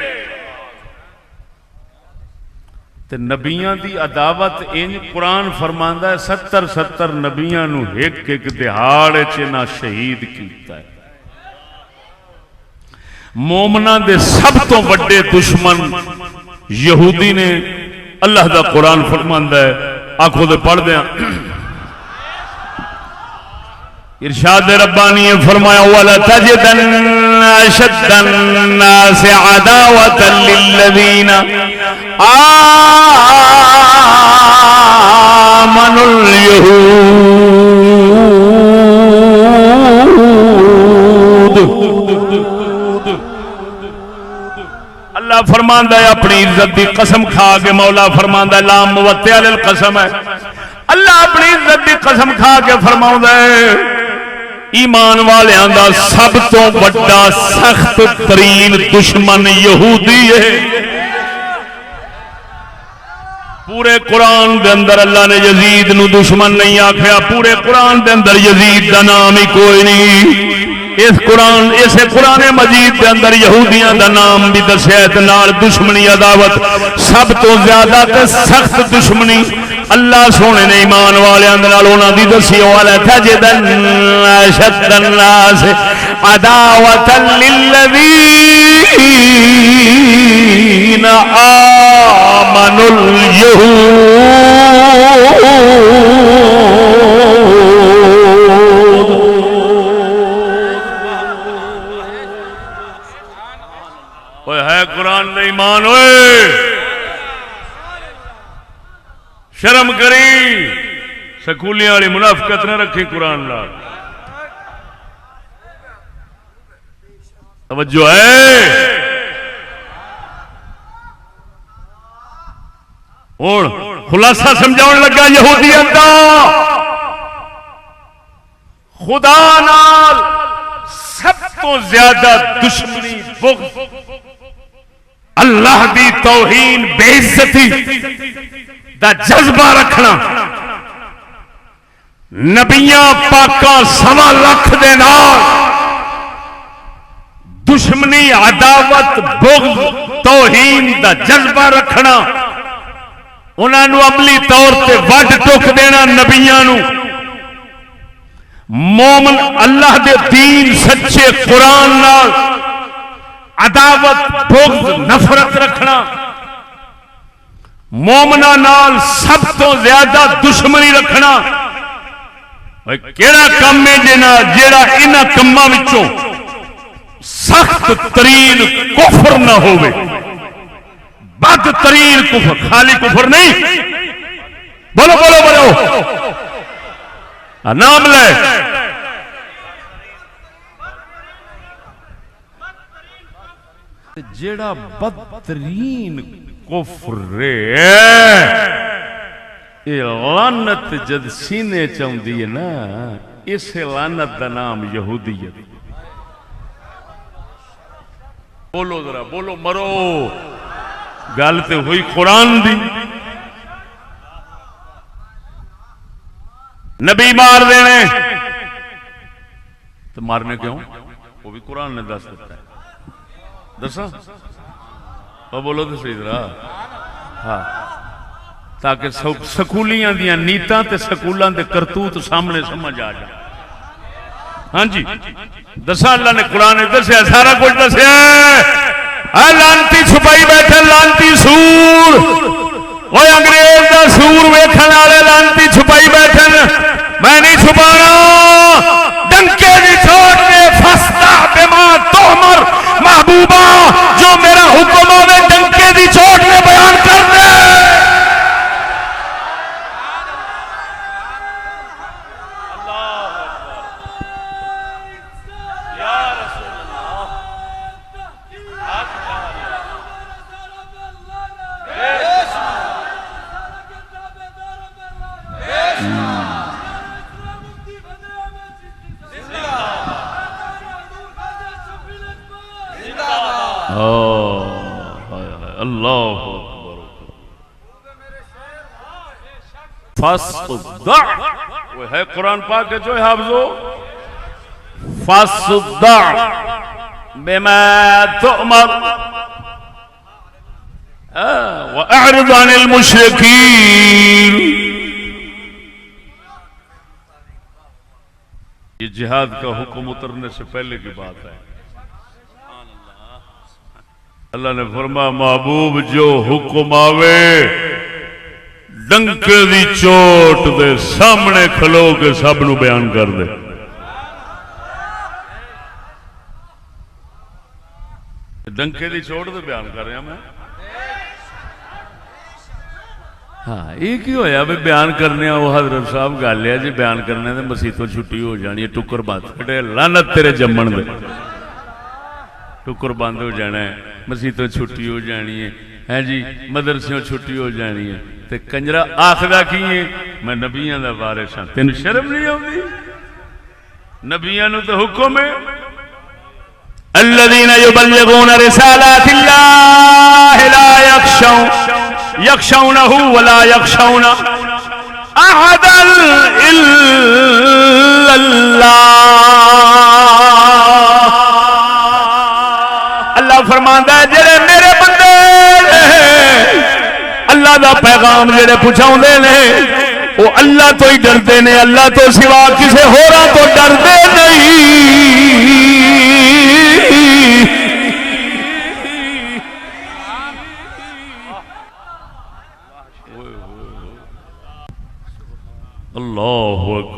Speaker 1: تے نبیاں دی عداوت ان قرآن فرماندا ہے 70 نبیاں نو ایک دہاڑ چنا شہید کیتا ہے مومناں دے سب تو بڑے دشمن یہودی نے اللہ دا قرآن فرماندا ہے آنکھوں دے پڑھ دیاں ارشاد ربانی نے فرمایا وَلَا تَجِدَنَّ أَشَدَّ النَّاسِ عَدَاوَةً لِلَّذِينَ آمَنُوا الْيَهُودُ اللہ فرماندا ہے اپنی عزت دی قسم کھا کے مولا فرماندا ہے لا موتع للقسم ہے اللہ اپنی عزت دی قسم کھا کے فرماوندا ہے ایمان والیاں دا سب تو بڑا سخت ترین دشمن یہودی ہے پورے قرآن دے اندر اللہ نے یزید نو دشمن نہیں آکھیا پورے قرآن دے اندر یزید دا نام ہی کوئی نہیں اسے قرآن مجید دے اندر یہودیاں دا نام بھی دسیا تے نال دشمنی عداوت سب تو زیادہ تے سخت دشمنی اللہ سونے نے ایمان والیاں دے نال انہاں دی دسی والا تجدن اشد الناس عداوۃ للذین آمنوا اليہود ہے قرآن نے ایمان ہوئے شرم کری سکولیاں والی منافقت نہ رکھی قرآن نال توجہ ہے اور خلاصہ سمجھاؤں لگا یہودیت دا خدا نال سب تو زیادہ دشمنی بغض اللہ دی توہین بے عزتی دا جذبہ رکھنا نبیاں پاکاں 1.25 لاکھ دے نال دشمنی عداوت بغض توہین دا جذبہ رکھنا انہاں نو عملی طور تے وڈ ٹک دینا نبیاں نو مومن اللہ دے دین سچے قرآن نال عداوت بغض نفرت رکھنا مومنہ نال سب تو زیادہ دشمنی رکھنا کیڑا کم ہے جیڑا انہاں کماں وچوں سخت ترین کفر نہ ہوئے بد ترین کفر خالی کفر نہیں بولو بولو بولو نام لے جیڑا بدترین کفر ہے یہ لعنت جد سینے چاہندی ہے نا اس لعنت دا نام یہودیت بولو ذرا بولو مرو گل تے ہوئی قرآن دی نبی مار دینے تو مارنے کیوں وہ بھی قرآن نے دس دیتا ہے دسا بولو تو صحیح ذرا ہاں تاکہ سکولیاں دیاں نیتاں تے سکولاں دے کرتوت سامنے سمجھ آ جائے ہاں جی دسا اللہ نے قرآن نے دسیا سارا کچھ دسیا لانتی چھپائی بیٹھے لانتی سور وہ انگریز دا سور ویکھن والے لانتی چھپائی بیٹھے میں نہیں چھپانا ڈنکے دی چوٹ میں فستا بما تؤمر محبوبہ جو میرا حکم ہوے ڈنکے دی چوٹ میں بیان کر دے فَاصْدَعْ وہ ہے قرآن پاک کے جو حافظو فَاصْدَعْ بِمَا تُؤْمَرْ وَأَعْرِضْ عَنِ الْمُشْرِكِينَ یہ جہاد کا حکم اترنے سے پہلے کی بات ہے اللہ نے فرمایا محبوب جو حکم آوے ڈنکے دی چوٹ دے سامنے کھلو کے سب نو بیان کر دے ڈنکے دی چوٹ دے بیان کر رہا میں ہاں یہ کی ہویا بھی بیان کرنے وہ حضرت صاحب گل ہے جی بیان کرنے دے مسیح تو چھٹی ہو جانی ہے ٹکر بند لعنت تیرے جمن دے ٹکر بند ہو جانا ہے مسیح تو چھٹی ہو جانی ہے جی مدرسوں چھٹی ہو جانی ہے تے کنجرا آخدا کی ہے میں نبیاں دا وارث ہاں تینوں شرم نہیں آتی نبیاں نو تے حکم ہے الذين يبلغون رسالات الله لا يخشونه ولا يخشون احدا الا اللہ فرماندا ہے جڑے میرے بندے اللہ دا پیغام جڑے پہنچاوندے نے وہ اللہ تو ہی ڈردے نے اللہ تو سوا کسی ہوراں تو ڈردے نہیں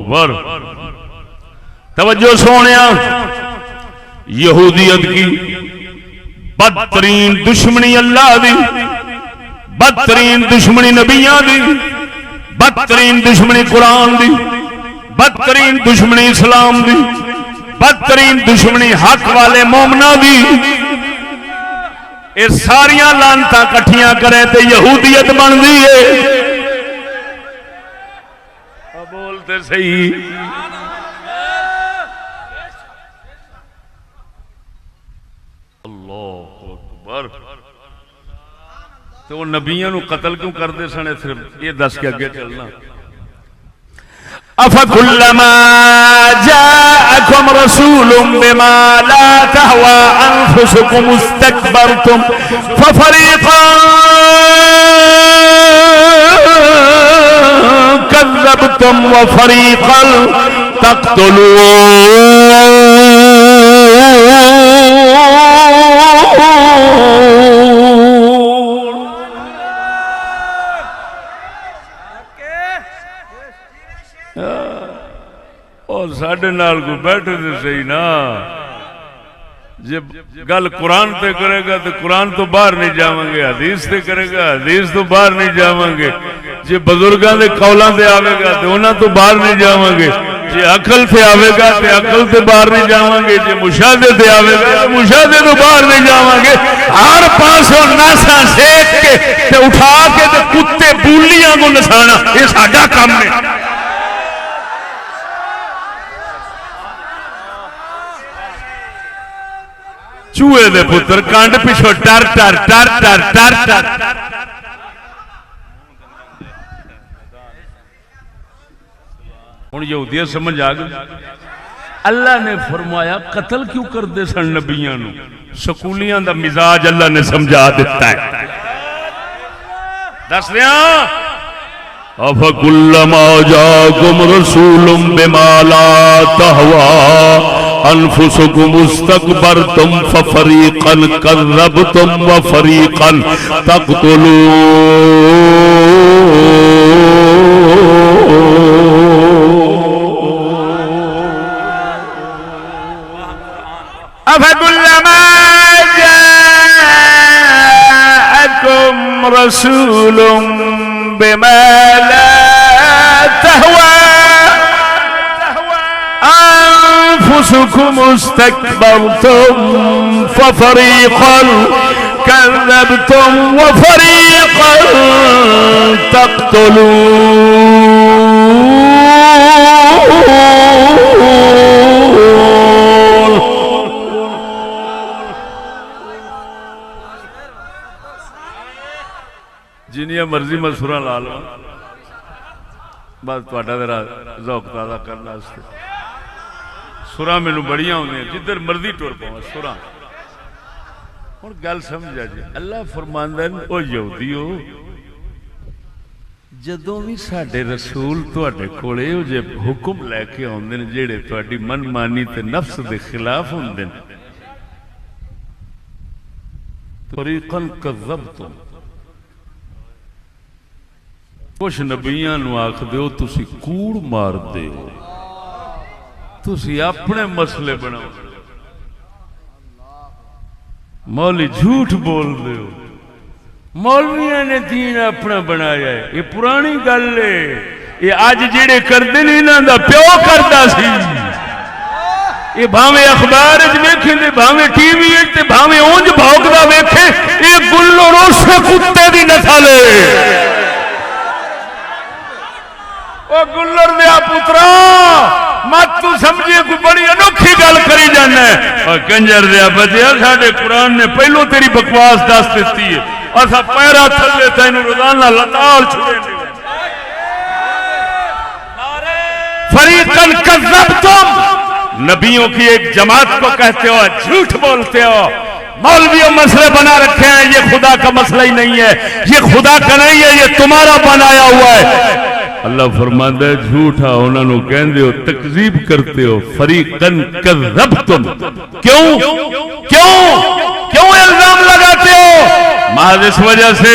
Speaker 1: اکبر. توجہ سونیا، یہودیت کی بدترین دشمنی اللہ دی، بدترین دشمنی نبیاں دی، بدترین دشمنی قرآن دی، بدترین دشمنی اسلام دی، بدترین دشمنی حق والے مومناں دی. یہ ساریاں لانتاں کٹھیاں کرے تے یہودیت بن دی ہے. بولتے صحیح. اللہ اکبر. تو وہ نبیوں نو قتل کیوں کرتے سن؟ صرف یہ دس کے اگے چلنا. افکلما جاءکم رسول بما لا تهوى انفسکم استکبرتم ففریقا کذبتم وفریقا تقتلون. ساڈے نال کو بیٹھے تو صحیح نا. جب گل قرآن تے کرے گا تو قرآن تو باہر نہیں جاواں گے، حدیث تے کرے گا حدیث تو باہر نہیں جاواں گے، جے بزرگاں دے قولاں تے آوے گا تو انہاں تو باہر نہیں جاواں گے، جے عقل تے آوے گا تے عقل تے باہر نہیں جاواں گے، جے مشاہدے تے آوے گا تے مشاہدے تو باہر نہیں جاواں گے. ہر پاسوں ناساں سیک کے تے اٹھا کے تے کتے بولیاں کو نسانا یہ ساڈا کام ہے. چوہے دے پتر کانڈ پیچھو ٹر ٹر ٹر ٹر ٹر ٹر. ہوں یہودیت سمجھ آ گئی. اللہ نے فرمایا قتل کیوں کرتے سن نبیاں نو؟ سکولیاں دا مزاج اللہ نے سمجھا دیتا ہے. دس دیاں افکلما جاکم رسول بما لا تهوى انفسکم استکبرتم ففریقا کذبتم وفریقا تقتلون. افکلما جاءکم رسول بما لا تهوى انفسکم استکبرتم ففریقا کذبتم وفریقا تقتلون. جنیاں مرضی میں سورہ لا لو بس تہاڈا ذرا ذوق تازہ کرنے واسطے. سورہ مینوں بڑیاں ہوندیاں جدھر مرضی ٹر پاواں سورہ. ہن گل سمجھا جی. اللہ فرماندا ہے او یہودیو جدوں بھی ساڈے رسول تہاڈے کولے او جے حکم لے کے آوندے نے جڑے تہاڈی من مانی تے نفس دے خلاف ہوندے نے فریقاً کذبتم. کچھ نبیاں نو آکھ دیو تسی کوڑ مار دیو، تسی اپنے مسئلے بناؤ، مولوی جھوٹ بول دیو، مولویاں نے دین اپنا بنایا ہے. یہ پرانی گل ہے. یہ اج جڑے کردے نے انہاں دا پیو کردا سی. یہ بھاویں اخبار وچ ویکھیں تے بھاویں ٹی وی وچ تے بھاویں اونج بھوکدا ویکھے، یہ گلو روسے کتے دی نسل ہے. او گلر دیا پترا مت تو سمجھے کوئی بڑی انوکھی گل کری جانا ہے. اور کنجر دیا بچیا ساڈے قرآن نے پہلو تیری بکواس دس دیتی ہے. اسا پیرا تھلے تینوں روزانہ لتاڑ چھوڑے. فریقاً کذبتم، نبیوں کی ایک جماعت کو کہتے ہو جھوٹ بولتے ہو. مولویوں مسئلے بنا رکھے ہیں، یہ خدا کا مسئلہ ہی نہیں ہے، یہ خدا کا نہیں ہے، یہ تمہارا بنایا ہوا ہے. اللہ فرماتا ہے جھوٹا انہوں نے کہندے ہو، تکذیب کرتے ہو. فریقاً کذبتم، کیوں کیوں کیوں الزام لگاتے ہو؟ محض اس وجہ سے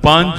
Speaker 1: 5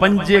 Speaker 1: 5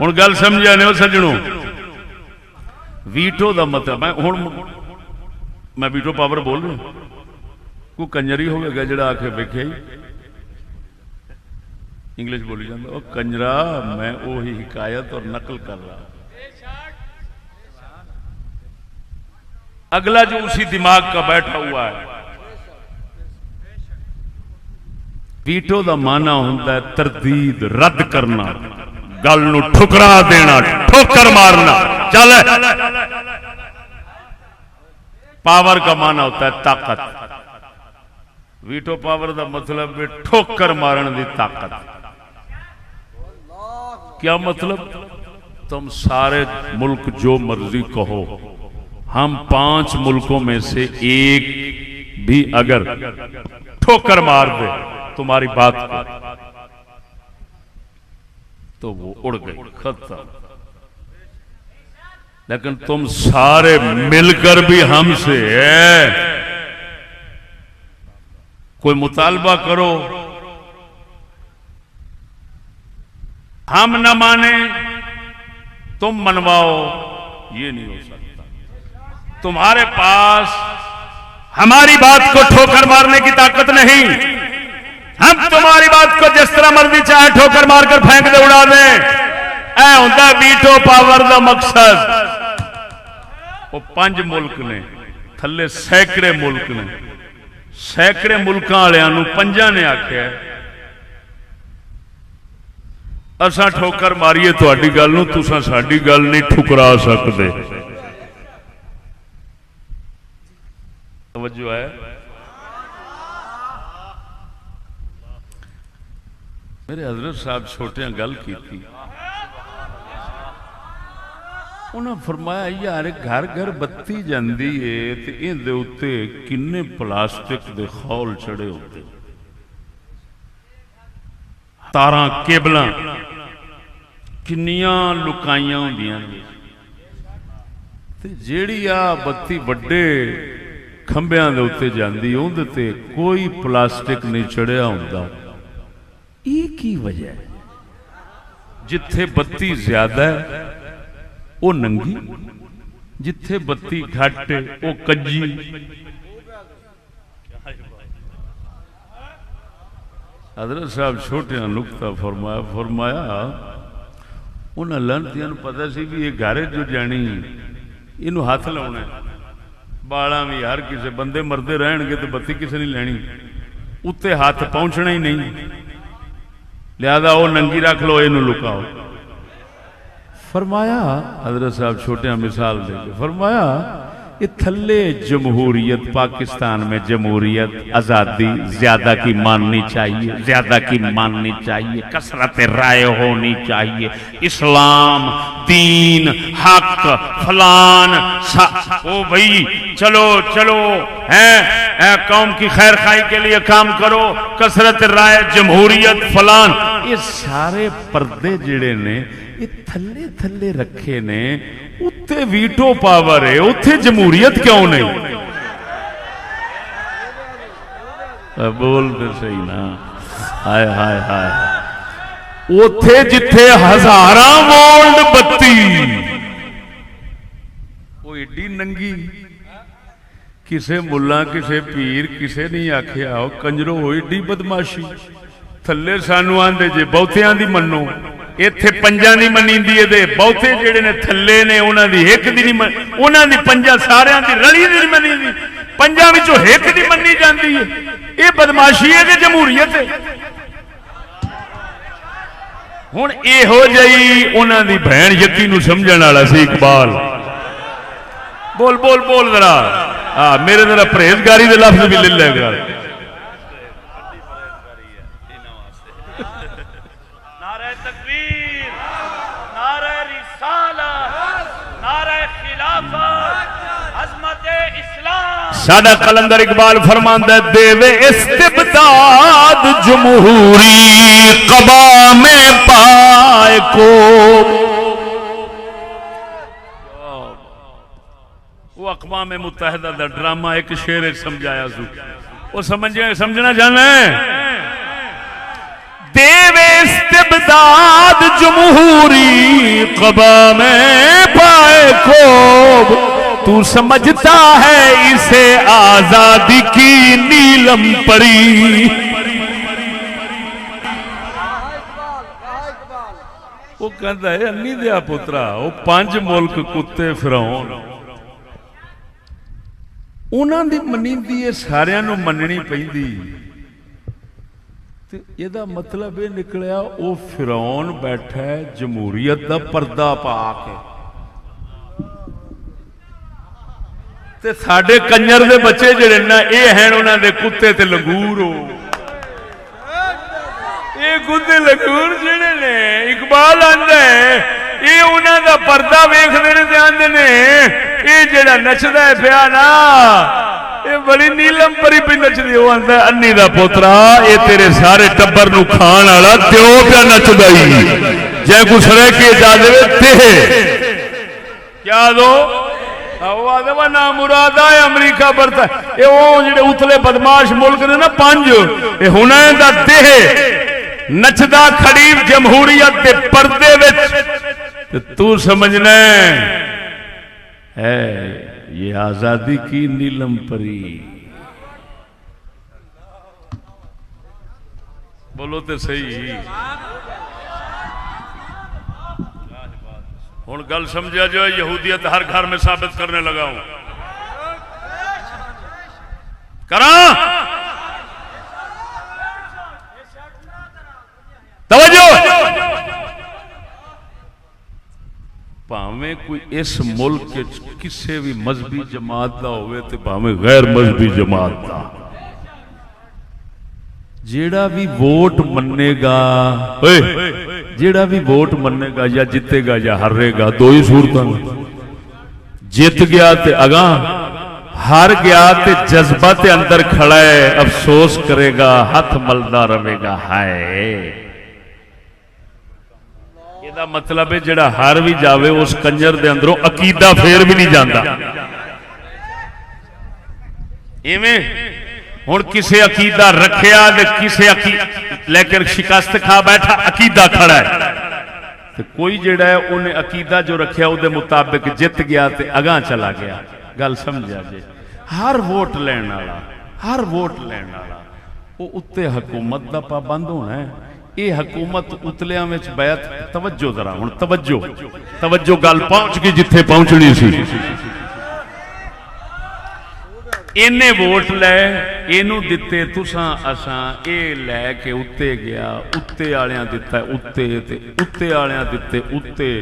Speaker 1: ہوں گل سمجھا نے وہ سجنوں ویٹو دا مطلب میں ویٹو پاور بول رہا کوئی کنجر ہی ہوگا جڑا آ کے ویکھے انگلش بولی جاتا وہ کنجرا میں وہی حکایت اور نقل کر رہا اگلا جو اسی دماغ کا بیٹھا ہوا ہے. ویٹو دا معنی ہوتا ہے تردید رد کرنا گل نو ٹھکرا دینا ٹھوکر مارنا. چل پاور کا معنی ہوتا ہے طاقت. ویٹو پاور دا مطلب ہے ٹھوکر مارن دی طاقت. کیا مطلب تم سارے ملک جو مرضی کہو ہم 5 ملکوں میں سے ایک بھی اگر ٹھوکر مار دے تمہاری بات کو تو وہ اڑ گئی ختم. لیکن تم سارے مل کر بھی ہم سے کوئی مطالبہ کرو ہم نہ مانے تم منواؤ یہ نہیں ہو سکتا. تمہارے پاس ہماری بات کو ٹھوکر مارنے کی طاقت نہیں. ہم تمہاری بات کو جس طرح مرضی چاہے ٹھوکر مار کر پھینک دے اڑا دیں. اے ہوتا ویٹو پاور دا مقصد. وہ 5 ملک نے تھلے سینکڑے ملک نے سینکڑے ملکاں والوں 5 نے آخیا اساں ٹھوکر ماریے تہاڈی گل نوں تساں ساڈی گل نہیں ٹھکرا سکدے. توجہ ہے. میرے حضرت صاحب چھوٹے گل کی تھی انہاں فرمایا یار گھر گھر بتی جاندی ہے تے این دے اوتے کنے پلاسٹک دے خول چڑے ہوتے تاراں کیبلاں کنیاں لکائیاں ہوندیاں تے جیڑی آ بتی وڈے کھمبیاں دے اوتے جاندی اون تے کوئی پلاسٹک نہیں چڑھیا ہوندا. یہ کی وجہ ہے؟ جتھے بتی زیادہ ہے وہ ننگی جتھے بتی گھٹ وہ کجی. حضرت صاحب چھوٹے نقطہ فرمایا انہاں لانتیاں نوں پتہ سی بھی یہ گھر جو جانی اینوں ہاتھ لاؤنا ہے بالاں بھی ہر کسے بندے مردے رہن گے تو بتی کسے نہیں لینی اتنے ہاتھ پہنچنا ہی نہیں لہذا وہ ننگی رکھ لو اینوں لکاؤ. فرمایا حضرت صاحب چھوٹے مثال دے کے فرمایا یہ تھلے جمہوریت پاکستان میں جمہوریت آزادی زیادہ کی ماننی چاہیے زیادہ کی ماننی چاہیے کثرت رائے ہونی چاہیے اسلام دین حق فلان او بھائی چلو چلو قوم کی خیر خواہی کے لیے کام کرو کثرت رائے جمہوریت فلان یہ سارے پردے جڑے نے یہ تھلے تھلے رکھے نے اتھے ویٹو پاور ہے اتھے جمہوریت کیوں نہیں بول دے صحیح نا ہائے ہائے ہائے اتھے جتھے 1000 وولٹ بتی وہ ایڈی ننگی کسے ملا کسے پیر کسے نہیں آکھیا ہو کنجرو ہوئی ایڈی بدماشی تھلے سانو آندے جے بہتیاں دی منو ایتھے 5 دی منی دی دے بہتے جڑے نے تھلے نے انہاں دی ایک دی نہیں انہاں دی 5 ساریاں دی رلی دی منی دی 5 وچوں ایک دی منی جاندی ہے یہ بدماشی ہے کہ جمہوریت ہے. ہن ایہو جئی انہاں دی بہن یقین نوں سمجھن والا سی اقبال بول بول بول ذرا میرے ذرا پرہیزگاری دے لفظ بھی لے لے گا. سادہ قلندر اقبال فرماندہ دیوے استبداد جمہوری قبا میں پائے کو وہ اقوام متحدہ دا ڈرامہ ایک شعر سمجھایا سو وہ سمجھنا جانا ہے دیوے استبداد آزاد جمہوری قبا میں پائے خوب تو سمجھتا ہے اسے آزادی کی نیلم پری. وہ کہتا ہے انی دیا پترا وہ 5 ملک کتے فرعون انہاں دی منی دی سارے نو مننی پیندی. یہ مطلب یہ نکلیا وہ فرعون بیٹھا ہے جمہوریت دا پردہ پا کے تے ساڈے کنجر دے بچے جڑے نا اے ہیں انہاں دے کتے تے لنگور ہو. اے کتے لنگور جڑے نے اقبال آندا ہے اے انہاں دا پردہ ویکھدے نے تے آندے نے اے جڑا نچدا ہے پیا نا اے بڑی نیلم پری پہ نچدی. وہ آندا ہے انی دا پوترا اے تیرے سارے ٹبر نو کھان والا تیو پیا نچدا ہی جے کو سرے کے جا دے تے کیا دو وہ نا مراد ہے امریکہ برتا ہے وہ جڑے اتلے بدماش ملک نے نا 5 اے ہنین دا دہ نچدا کھڑی جمہوریت دے پردے وچ تو سمجھنا ہے یہ آزادی کی نیلم پری. بولو تے صحیح. ہوں گل سمجھا جو یہودیت ہر گھر میں ثابت کرنے لگا ہوں کراں توجہ. پاویں کوئی اس ملک کسی بھی مذہبی جماعت دا ہوئے تے پاویں غیر مذہبی جماعت دا جیڑا بھی ووٹ منے گا جیڑا بھی ووٹ منے گا یا جتے گا یا ہرے گا دو ہی صورتاں جیت گیا تے اگاں ہار گیا تے جذبہ تے اندر کھڑا ہے افسوس کرے گا ہاتھ ملدا رہے گا. ہائے دا مطلب ہے جڑا ہار بھی جاوے اس کنجر دے اندروں عقیدہ پھر بھی نہیں جاندا. ایویں ہن کسے عقیدہ رکھیا تے کسے لیکن شکست کھا بیٹھا عقیدہ کھڑا ہے تے کوئی جڑا ہے انہیں عقیدہ جو رکھیا او دے مطابق جت گیا تے اگاں چلا گیا. گل سمجھا جے ہر ووٹ لین والا او اتے حکومت دا پابند ہونا ہے. یہ حکومت اتلیاں وچ بیعت توجہ ذرا ہن توجہ گل پہنچ گئی جتھے پہنچنی سی. اینے ووٹ لے اینو دتے تساں اساں اے لے کے اتے گیا اتے والیاں دتا اتے تے اتے والیاں دتے اتے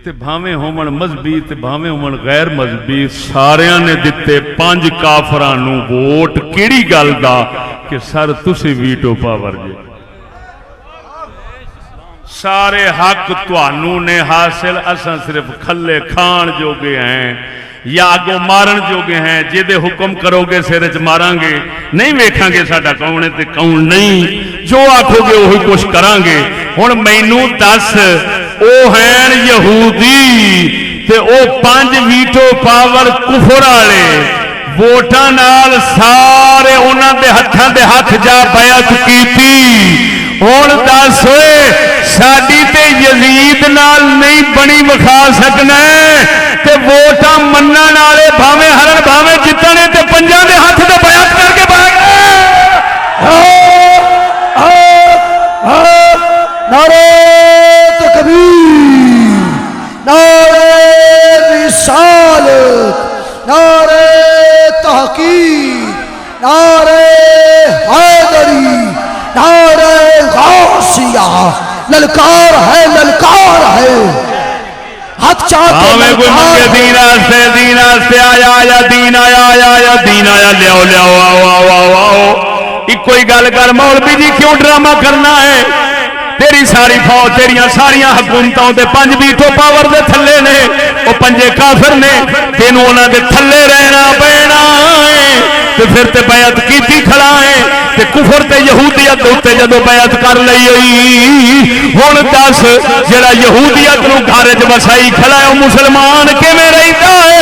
Speaker 1: تے بھاویں ہومن مذہبی تے بھاویں ہومن غیر مذہبی ساریاں نے دتے 5 کافراں نو ووٹ. کیڑی گل دا کہ سر تسی ویٹو پاور جے سارے حق توانوں نے حاصل اساں صرف کھلے کھان جوگے ہیں یا آگوں مارن جوگے ہیں جے دے حکم کرو گے سرچ ماران گے نہیں ویکھاں گے ساڈا کون ہے تے کون نہیں جو آکھو گے وہی کچھ کران گے. ہن مینوں دس او ہیں یہودی تے او 5 ویٹو پاور کفر والے ووٹاں نال سارے انہاں دے ہتھاں دے ہاتھ جا بیعت کیتی. ہن دس ہوئے ساڈی تے یزید نال نہیں بنی وکھا سکنا تے ووٹاں منن والے بھاویں ہرن بھاویں جتن تے 5 دے ہاتھ تے بیعت کر کے بھاگ
Speaker 5: نعرہ تکبیر نعرہ رسالت نعرہ تحقیق نعرہ حیدری نعرہ غوثیہ للکار ہے ہاتھ چاہتے
Speaker 1: کوئی منگے دین آستے آیا دین آیا لیاؤ ایک کوئی گل کر مولوی جی کیوں ڈرامہ کرنا ہے. تیری ساری فوج تیریاں ساریاں حکومتوں دے 5 ویٹو پاور دے تھلے نے وہ 5 کافر نے تینوں انہاں دے تھلے رہنا پینا تے پھر تے بیعت کیتی کھڑا ہے تے کفر تے یہودیت تے جدوں بیعت کر لئی ہوئی ہن دس جڑا یہودیت نو گھر وچ وسائی کھڑا ہے او مسلمان کیویں رہندا ہے.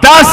Speaker 1: 10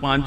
Speaker 1: 5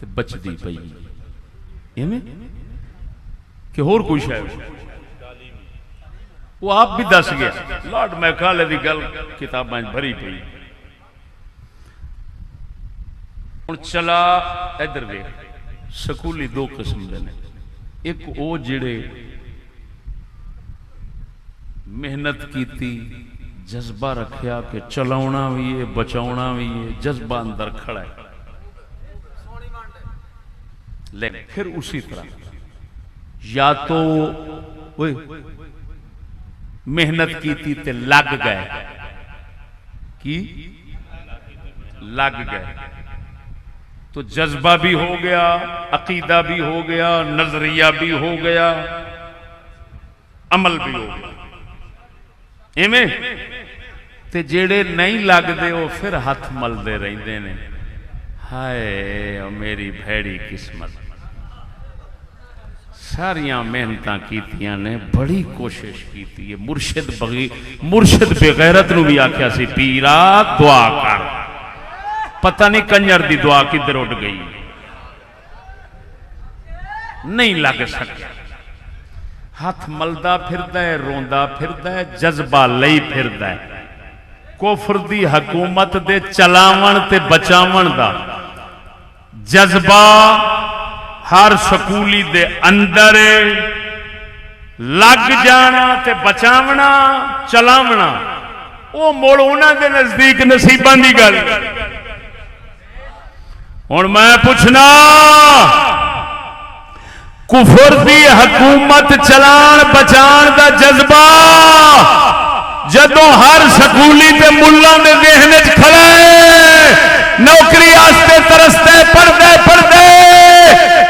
Speaker 1: تے بچدی پئی ایویں کہ ہور کوئی شے وہ آپ بھی دس گیا لارڈ میکالے دی گل کتاباں بھری پئی ہن چلا ادھر ویکھ سکولی دو قسم دے نے ایک او جڑے محنت کیتی جذبہ رکھیا کہ چلاونا بھی ہے بچاونا بھی ہے جذبہ اندر کھڑا ہے لیکن پھر اسی طرح یا تو محنت کیتی تے لگ گئے کی لگ گئے تو جذبہ بھی ہو گیا عقیدہ بھی ہو گیا نظریہ بھی ہو گیا عمل بھی ہو گیا ایویں تے جیڑے نہیں لگ دے وہ پھر ہاتھ ملدے رہندے نے ہائے میری بھیڑی قسمت ساریاں محنتاں کیتیاں نے بڑی کوشش کیتی ہے مرشد بغیرت نو بھی آکھیا سی پیرا دعا کر پتہ نہیں کنجر دی دعا کدھر اٹھ گئی نہیں لگ سکتا ہاتھ ملدا پھردا ہے روندا پھردا ہے جذبہ لئی پھردا ہے کفر دی حکومت دے چلاون تے بچاون دا جذبہ ہر سکولی دے اندر لگ جانا تے بچاونا چلاونا او مڑ انہاں دے نزدیک نصیباں دی گل ہن میں پوچھنا کفر دی حکومت چلان بچان دا جذبہ جدوں ہر سکولی تے ملاں دے ذہن وچ کھڑا ہے نوکری واسطے ترستے پڑھدے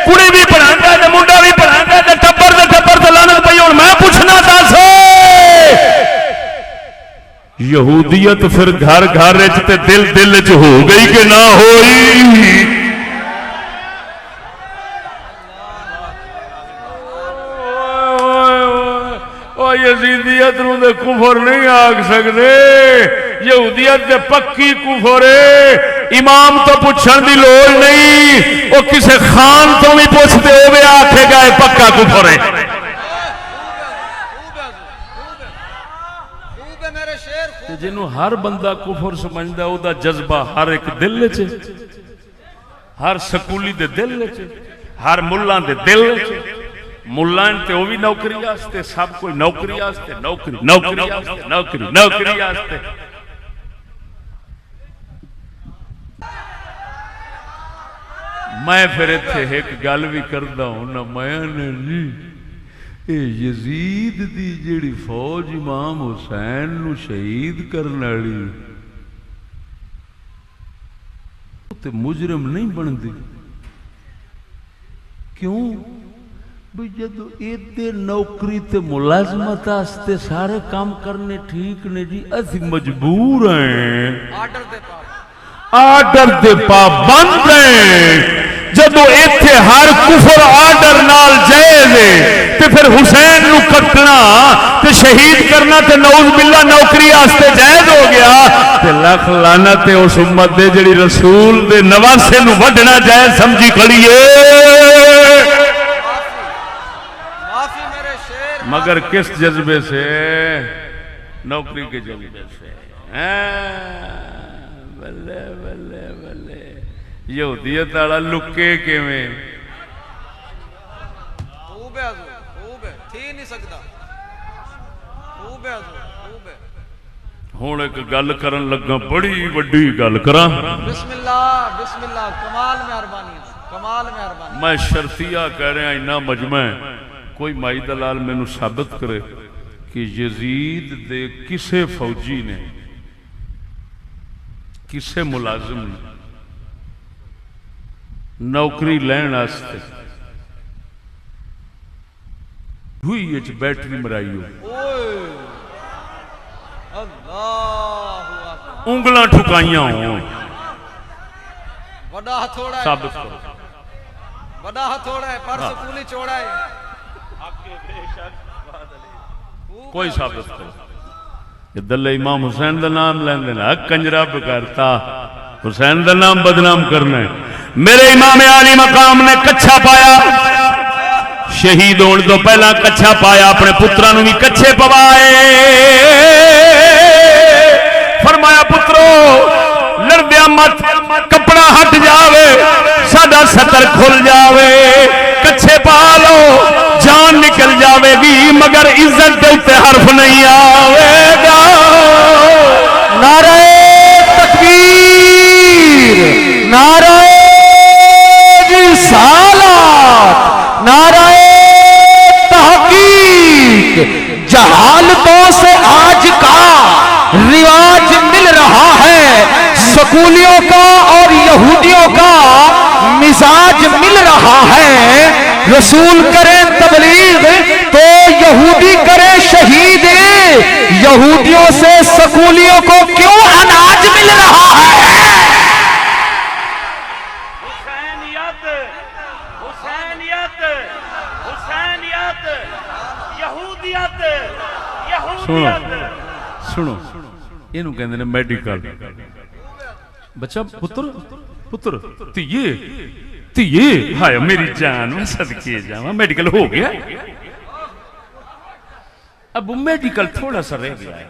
Speaker 1: کڑی بھی پڑھاندا تے منڈا بھی پڑھاندا تے ٹبر تے لعنت پئی ہن میں پوچھنا دس یہودیت پھر گھر گھر وچ تے دل دل وچ ہو گئی کہ نہ ہوئی یزیدیت نو دے کفر نہیں آکھ سکدے یہودیت دے پکی کفر ہے امام تو پوچھن دی لوڑ نہیں وہ کسے خان تو بھی پوچھتے ہوئے آکھے گا یہ پکا کفر ہے جنہوں ہر بندہ کفر سمجھدا او دا جذبہ ہر ایک دل وچ ہر سکولی دے دل وچ ہر ملہ دے دل وچ ملان تے وہ بھی نوکری آستے سب کوئی نوکری آستے نوکری آستے میں پھر اتھے ایک گل بھی کردہ ہوں نا میں نے جی اے یزید دی جیڑی فوج امام حسین نو شہید کرنا لی تے مجرم نہیں بن دی کیوں بھی جدو ایدے نوکری تے ملازمت آستے سارے کام کرنے ٹھیک نے جی اسی مجبور ہیں آرڈر دے پابند ہیں جدو ایتھے ہر کفر آرڈر نال جائز ہے تے پھر حسین نو کٹنا تے شہید کرنا تے نعوذ باللہ نوکری آستے جائز ہو گیا تے لکھ لعنت اس امت دے جڑی رسول دے نواسے نو وڈنا جائز سمجھی کھڑیے مگر کس جذبے سے نوکری کے جذبے سے بلے بلے بلے یہودیت والا لکے کیویں
Speaker 2: خوب ہے خوب ہے تھی نہیں سکتا خوب ہے خوب ہے
Speaker 1: ہن ایک گل کرن لگا بڑی وڈی گل کراں
Speaker 2: بسم اللہ کمال مہربانی
Speaker 1: میں شرطیہ کہہ رہا اینا مجمع کوئی مائی دلال میں نو ثابت کرے کہ یزید دے کسے فوجی نے کسے ملازم نے نوکری لین آستے ہوئی اچھ بیٹری مرائی ہو انگلاں ٹھکائیاں ہوں
Speaker 2: بڑا ہتھوڑا ہے
Speaker 1: ثابت کرو
Speaker 2: بڑا ہتھوڑا ہے پر سکولی چوڑا ہے
Speaker 1: کوئی ثابت کرو دل امام حسین دا نام لین دینا کنجرا پکارتا حسین دا نام بدنام کرنا ہے میرے امام عالی مقام نے کچھا پایا، شہید ہونے تو پہلا کچھا پایا، اپنے پتروں بھی کچھے پوائے، فرمایا پترو لڑدیا مت، کپڑا ہٹ جاوے ساڈا ستر کھل جاوے، کچھے پا لو جان نکل جاوے گی مگر عزت دے تے حرف نہیں آوے گا۔
Speaker 5: نعرہ تکبیر، نعرہ رسالت، نعرہ تحقیق۔ جہالتوں سے آج کا رواج مل رہا ہے، سکولیوں کا اور یہودیوں کا مزاج مل رہا ہے، رسول کریں تبلیغ تو یہودی کریں شہید، یہودیوں سے سکولیوں کو کیوں اناج مل رہا ہے؟
Speaker 3: حسینیت حسینیت حسینیت، یہودیت یہودیت۔
Speaker 1: سنو اینو کہندے نے میڈیکل، بچہ پتر تیے ہائے میری جان میں صدقے جاواں، میڈیکل ہو گیا، اب میڈیکل تھوڑا سا رہ گیا ہے۔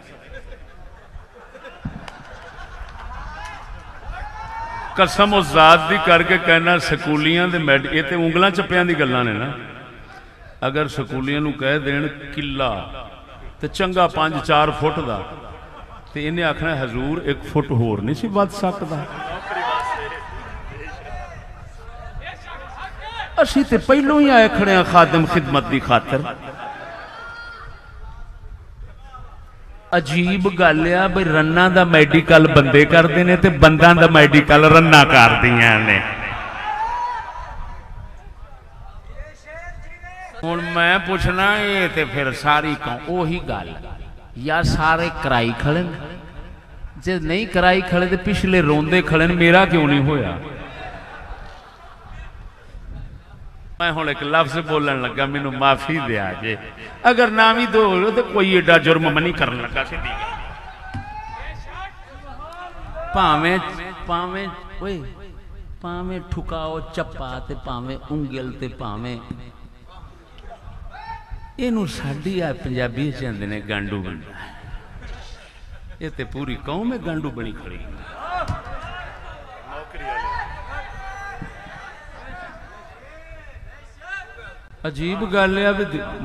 Speaker 1: قسم و ذات دی کر کے کہنا سکولیاں دے یہ تے انگلاں چپیاں دی گلاں نے نا، اگر سکولیاں نو کہہ دین قلعہ تے چنگا 5-4 فٹ دا تے انہیں آکھنا حضور 1 فٹ ہور نہیں سی ود سکدا۔ اسی تے پہلو ہی آئے کھڑے ہیں خادم خدمت دی خاطر۔ عجیب گل ہے بھئی رنا دا میڈیکل بندے کر دینے تے بنداں دا میڈیکل رنا کر دیاں نے۔ ہن میں پوچھنا یہ تے پھر ساری اوہی گل یا سارے کرائی کھڑے جے نہیں کرائی کھڑے تے پچھلے روندے کھڑے میرا کیوں نہیں ہویا؟ میں ہوں ایک لفظ بولن لگا مینوں معافی دیا جے، اگر نامی دو تو کوئی ایڈا جرم منی کرن لگا سی دی پاویں ٹھکاؤ چپا تے پاویں انگل تے پاویں اینو ساڈی آ پنجابی چاندے نے گانڈو بننا، یہ تے پوری قوم میں گانڈو بنی کھڑی۔ عجیب گل ہے،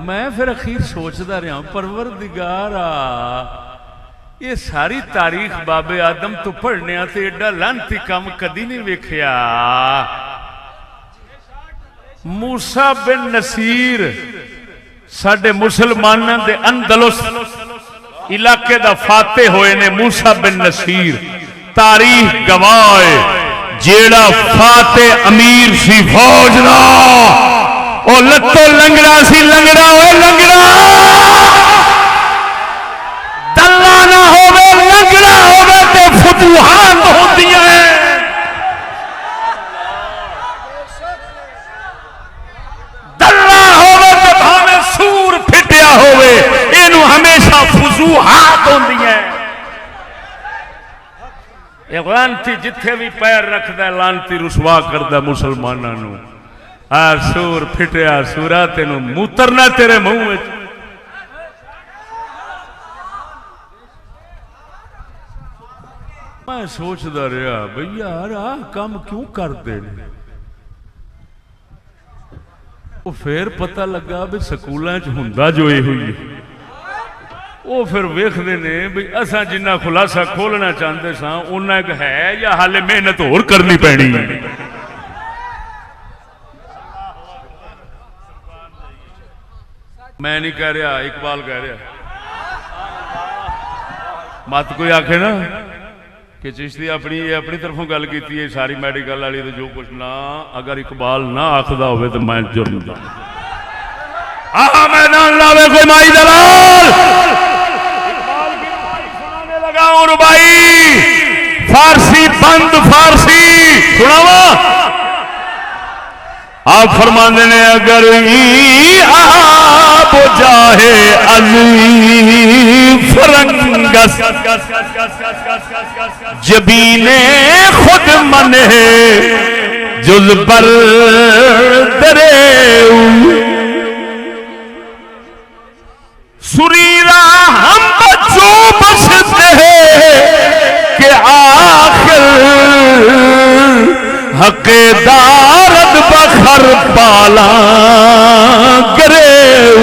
Speaker 1: میں پھر اخیر سوچتا رہا پروردگارا یہ ساری تاریخ بابے آدم تو پڑھنے تے ایڈا لانتی کام کدی نہیں ویکھیا۔ موسیٰ بن نصیر ساڈے مسلماناں دے اندلس علاقے دا فاتح ہوئے نے، موسیٰ بن نصیر تاریخ گواہ جیڑا فاتح امیر سی فوج دا، او لتو لنگڑا سی، لنگڑا ہوئے لنگڑا دلہ نہ ہوئے، لنگڑا ہوئے تے فتوحات ہوتی ہیں۔ دلہ ہوئے تے بھاویں سور پھٹیا ہوئے، اینو ہمیشہ فتوحات ہوتی ہیں۔ ایک لانتی جتھے بھی پیر رکھدا ہے لانتی رسوا کردا مسلماناں نو۔ سور پھٹیا سورا تینوں موترنا تیرے منہ وچ۔ میں سوچدا رہا بھئی یار آ کام کیوں کرتے ہیں؟ وہ پھر پتہ لگا بھی سکولاں چ ہوندا جو یہ ہوئی وہ پھر ویکھدے نے بھئی اساں جنہ خلاصہ کھولنا چاہندے ساں اوناں ایک ہے یا حالے محنت ہور کرنی پینی ہے۔ میں نہیں کہہ رہا، اقبال کہہ رہا، مت کوئی آکھے نا کہ چشتی اپنی طرفوں گل کیتی ہے ساری میڈیکل والی تو جو کچھ نہ، اگر اقبال نہ آکھدا ہوئے تو میں جرم جاؤں میدان لاوے کوئی مائی دلال اقبال کی ربائی سنانے لگا ہوں، ربائی فارسی بند، فارسی سناوا۔ آپ فرماندے نے اگر آب جاہے علی فرنگس جبین خود من ہے جز بر دریو سریرا ہم بچوں بستے ہیں کہ آخر حق دارد بخر پالا گریو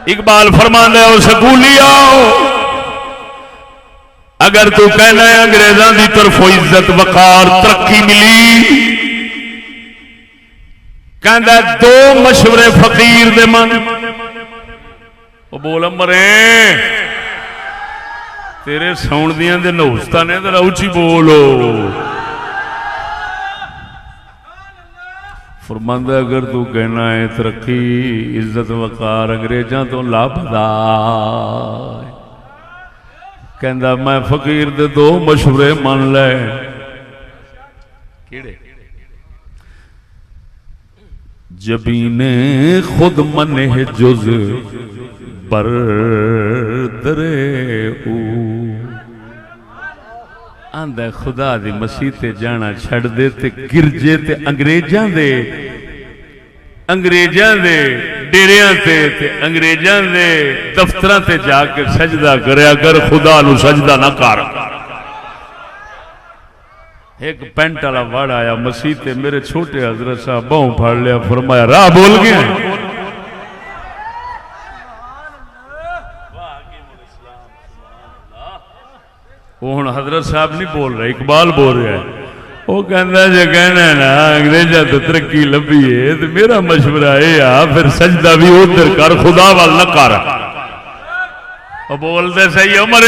Speaker 1: اقبال فرماندہ ہے سکولیو اگر تو کہنا ہے انگریزاں دی طرف عزت وقار ترقی ملی کہندا ہے دو مشورے فقیر دے من او بول مرے تیرے ساؤنڈ دیاں دے نوستا نے ذرا اونچی بولو فرماندہ اگر تو کہنا ہے ترقی عزت وقار انگریزاں تو لابدا کہندا میں فقیر دے دو مشورے مان لے کیڑے جبین خود منہ جز بر درے او آندہ خدا دی مسیح تے جانا چھڑ دے تے گرجے تے انگریجاں دے ڈیریاں تے انگریجاں دے دفتراں تے جا کے سجدہ کریا کر خدا نو سجدہ نہ کر ایک پینٹ والا وڑ آیا مسیح تے میرے چھوٹے حضرت صاحب باؤں پھاڑ لیا فرمایا راہ بول گیا وہ ہن حضرت صاحب نہیں بول رہے اقبال بول رہا ہے وہ کہندا جے کہنا ہے نا انگریزاں تو ترقی لبھی ہے تو میرا مشورہ ہے آ پھر سجدہ بھی ادھر کر خدا وال نہ کر وہ بولتے صحیح عمر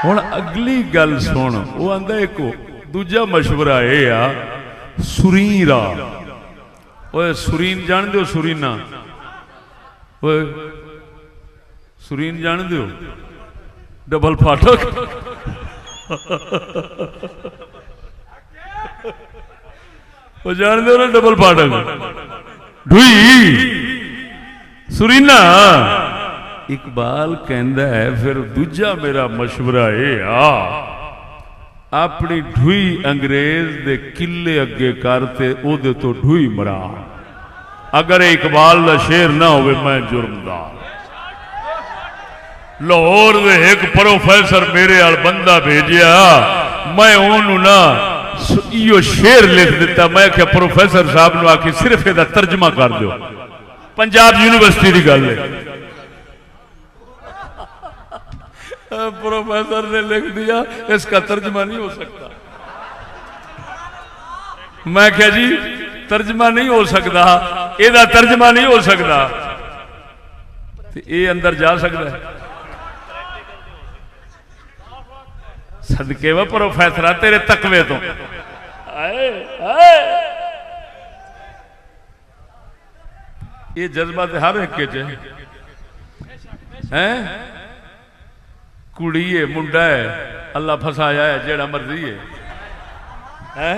Speaker 1: ہن اگلی گل سن وہ آندا ایک دوجا مشورہ ہے آ سرین را اوے سرین جان دیو سرینا اوے سرین جان دیو ڈبل پھاٹک وہ جان دے نا ڈبل پھاٹک ڈھوئی سرینا اقبال کہندا ہے پھر دوجا میرا مشورہ ہے اپنی ڈھوئی انگریز دے قلعے اگے کرتے او دے تو ڈھوئی مرا اگر اقبال دا شعر نہ ہوئے میں جرمدار لاہور دے ایک پروفیسر میرے آل بندہ بھیجیا میں انہوں نا یہ شعر لکھ دیتا میں کہ پروفیسر صاحب نو آکے صرف یہ ترجمہ کر دو پنجاب یونیورسٹی دی گل ہے پروفیسر نے لکھ دیا اس کا ترجمہ نہیں ہو سکتا میں کہا جی ترجمہ نہیں ہو سکتا یہ ترجمہ نہیں ہو سکتا یہ اندر جا سکتا ہے صدقے وہ پروفیسرہ تیرے تقوی تو یہ جذبہ تے ہر ایک کے چاہے کڑی ہے منڈا ہے اللہ پھنسایا ہے جیڑا مرضی ہے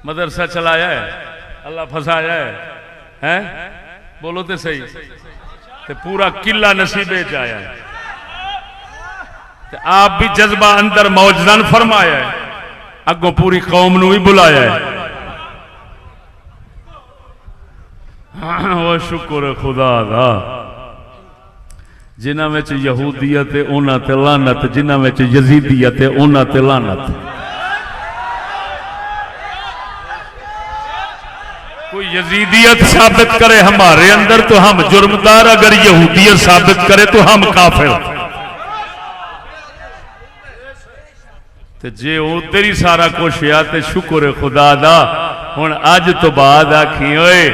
Speaker 1: مدرسہ چلایا ہے اللہ پھنسایا ہے بولو تے صحیح تے پورا قلعہ نصیبے چایا ہے آپ بھی جذبہ اندر موجزن فرمایا ہے اگوں پوری قوم نو بھی بلایا ہے وہ شکر خدا دا جنہاں میں یہودیت اونا تے لعنت جنہاں میں یزیدیت اونا تے لعنت کوئی یزیدیت ثابت کرے ہمارے اندر تو ہم جرمدار اگر یہودیت ثابت کرے تو ہم کافر جے او تیری سارا کچھ یا تے شکر خدا دا ہن اج تو بعد آکھی ہوئے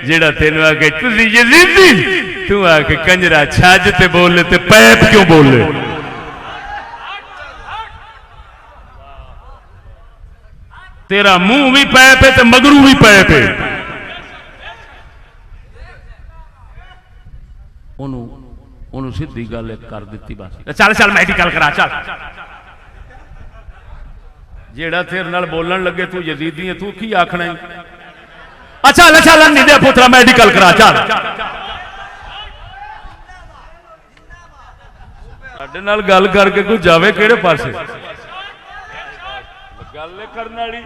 Speaker 1: جیڑا تینوں آکے تسی یزیدی تو آکے کنجرا چھاج تے بولے تے پیپ کیوں بولے تیرا منہ بھی پیپ ہے تے مگرو بھی پیپ ہے انہوں سیدھی گل کر دیتی بس چل چل میڈیکل کرا چل جیڑا تیرے نال بولن لگے تو یزیدی ہے تو کی آکھنا ہے اچھا اچھا نہیں دے پترا میڈیکل کرا چل ਤੁਹਾਡੇ ਨਾਲ ਗੱਲ ਕਰਕੇ ਕੋਈ ਜਾਵੇ ਕਿਹੜੇ ਪਾਸੇ ਗੱਲ ਕਰਨ ਵਾਲੀ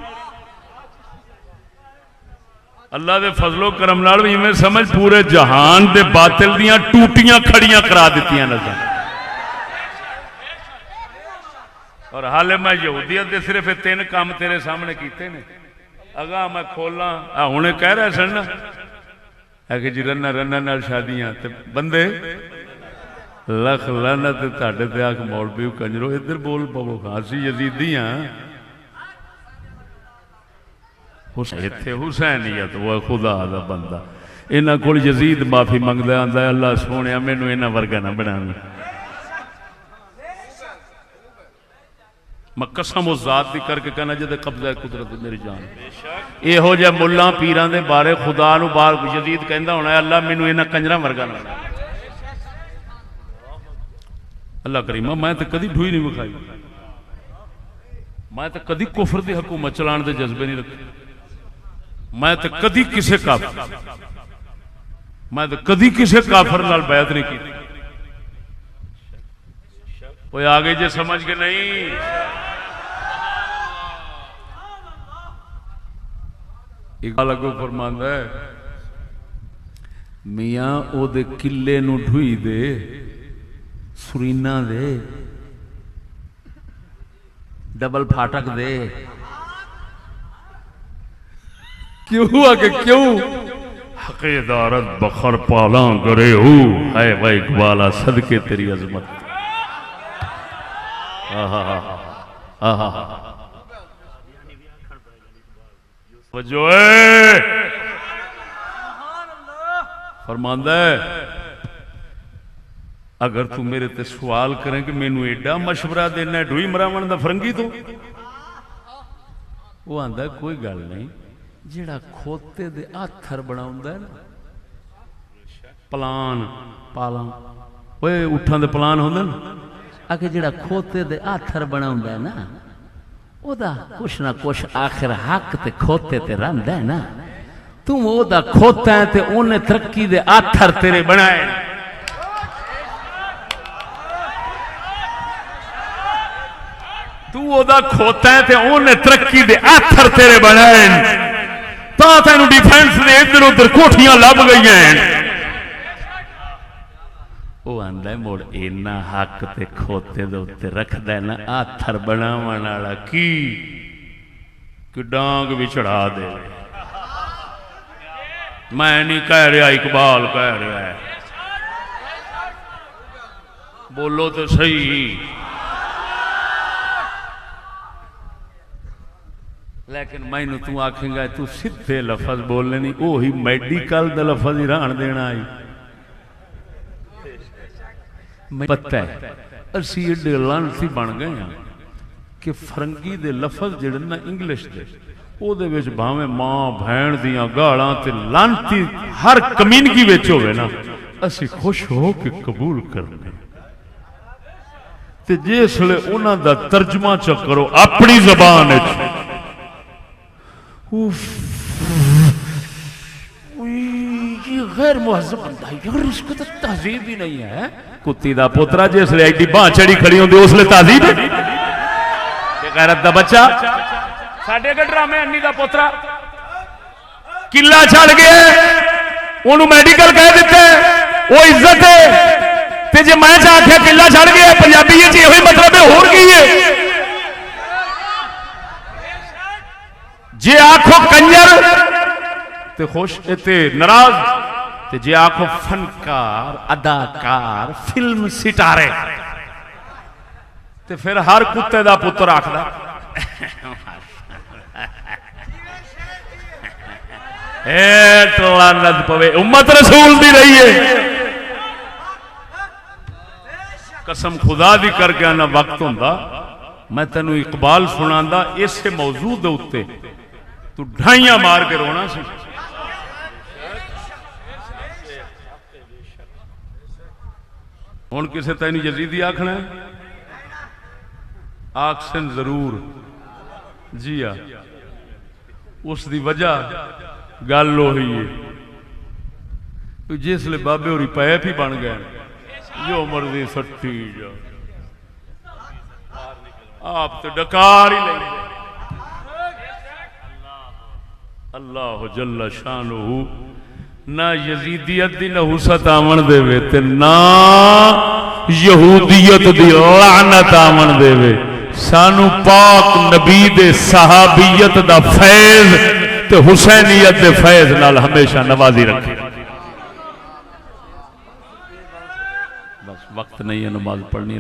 Speaker 1: اللہ دے فضل و کرم نال بھی میں سمجھ پورے جہان دے باطل دیاں ٹوٹیاں کھڑیاں کرا دیتیاں نظر اور حالے میں یہودیت دے صرف 3 کام تیرے سامنے کیتے نے اگاں میں کھولاں ہونے کہہ رہے سن نا ہے کہ جی رنا رنا نال شادیاں تے بندے لکھ لعنت تہاڈے تے آکھ مولوی کنجرو ادھر بول پو اسی یزیدی ہاں حسینیت وہ خدا دا بندہ انہاں کول یزید معافی منگدا آندا ہے اللہ سونیا مینوں انہاں ورگا نہ بناویں میں قسم و ذات دی کر کے کہنا جے قبضہ قدرت میری جان یہو جے ملاں پیراں دے بارے خدا نو بار یزید کہندا ہونا ہے اللہ مینوں انہاں کنجراں ورگا نہ بنا اللہ کریمہ میں تے کدی ڈھوئی نہیں وکھائی میں تے کدی کفر دی حکومت چلان دے جذبے نہیں رکھے میں تے کدی کسے کافر میں تے کدی کسے کافر نال بیعت نہیں کی کوئی آگے جے سمجھ کے نہیں اقبال اگو فرماندا ہے میاں او دے قلعے نو ڈھوئی دے سرینا دے ڈبل پھاٹک دے کیوں ہوا کہ کیوں حقیدارت بخر پالاں گرے ہو ہے وہ اقبالہ صدقے تیری عظمت وجہ فرماندہ ہے اگر تو میرے تے سوال کریں کہ میں نو ایڈا مشورہ دینا ہے ڈوئی مراون دا فرنگی تو وہ آندہ ہے کوئی گل نہیں جیڑا کھوتے دے آتھر بناؤندہ ہے نا پلان پالان وہ اٹھان دے پلان ہوندہ نا آکے جیڑا کھوتے دے آتھر بناؤندہ ہے نا او دا کچھ نہ کچھ آخر حق تے کھوتے تے رندہ ہے نا تم او دا کھوتا ہے تے انہیں ترقی دے آتھر تیرے بنائے تو او دا کھوتا ہے تے انہیں ترقی دے آتھر تیرے بنائے تا تینو ڈیفینس دے ادھر ادھر کوٹھیاں لب گئی ہیں وہ آندہ ہے موڑ اینا حق تے کھوتے دے اتے رکھ دے نا آتھر بناوان والا کی کہ ڈانگ بھی چڑھا دے میں نہیں کہہ رہا اقبال کہہ رہا ہے بولو تو صحیح لیکن میں نے تو آکھیں گا تو سدھے لفظ بولنے نہیں اوہی میڈیکل دا لفظ ہی ران دینا آئی میں پتہ ہے اسی ایڈے لانسی بن گئے ہیں کہ فرنگی دے لفظ جڑنا انگلش دے او دے وچ بھاویں ماں بھین دیاں گاڑاں تے لانتی ہر کمینگی وچ ہوئے نا اسی خوش ہو کے قبول کرنے تے جس لے انہاں دا ترجمہ چکرو اپنی زبان وچ یہ غیر مہذب بندہ یار اس کو تو تہذیب ہی نہیں ہے کتی دا پوترا جس لے ایڈی باں چڑی کھڑی ہوندی اس لے تہذیب ہے بے غیرت دا بچہ ساڈے کے ڈرامے انی دا پوترا قلعہ چھڑ گیا انہوں میڈیکل کہہ دیتے وہ عزت ہے تے جے میں چاہ کے قلعہ چھڑ گیا پنجابی یہ ہوئی مطلب ہے ہور گئی ہے جے آنکھوں کنجر تے خوش تے ناراض تے جے آنکھوں فنکار اداکار فلم ستارے تے پھر ہر کتے دا پتر آکھدا اے لعنت پوے امت رسول دی رہی ہے قسم خدا دی کر کے آنا وقت ہوندا میں تینو اقبال سناندا اس موضوع دے اوتے تو ڈھائیاں مار کے رونا سی ہن کسے تینو یزیدی آکھنا ہے آکسن ضرور جی ہاں اس دی وجہ گل ہوئی ہے جس لے بابے ہوری پیپ ہی بن گئے جو مرضی سٹی جا آپ تو ڈکار ہی لیں اللہ جل شانہ نہ یزیدیت دی نحوست آمن دے وے تے نہ یہودیت دی لعنت آمن دے وے سانو پاک نبی دے صحابیت دا فیض تے حسینیت دے فیض نال ہمیشہ نوازی رکھے بس وقت نہیں ہے نماز پڑھنی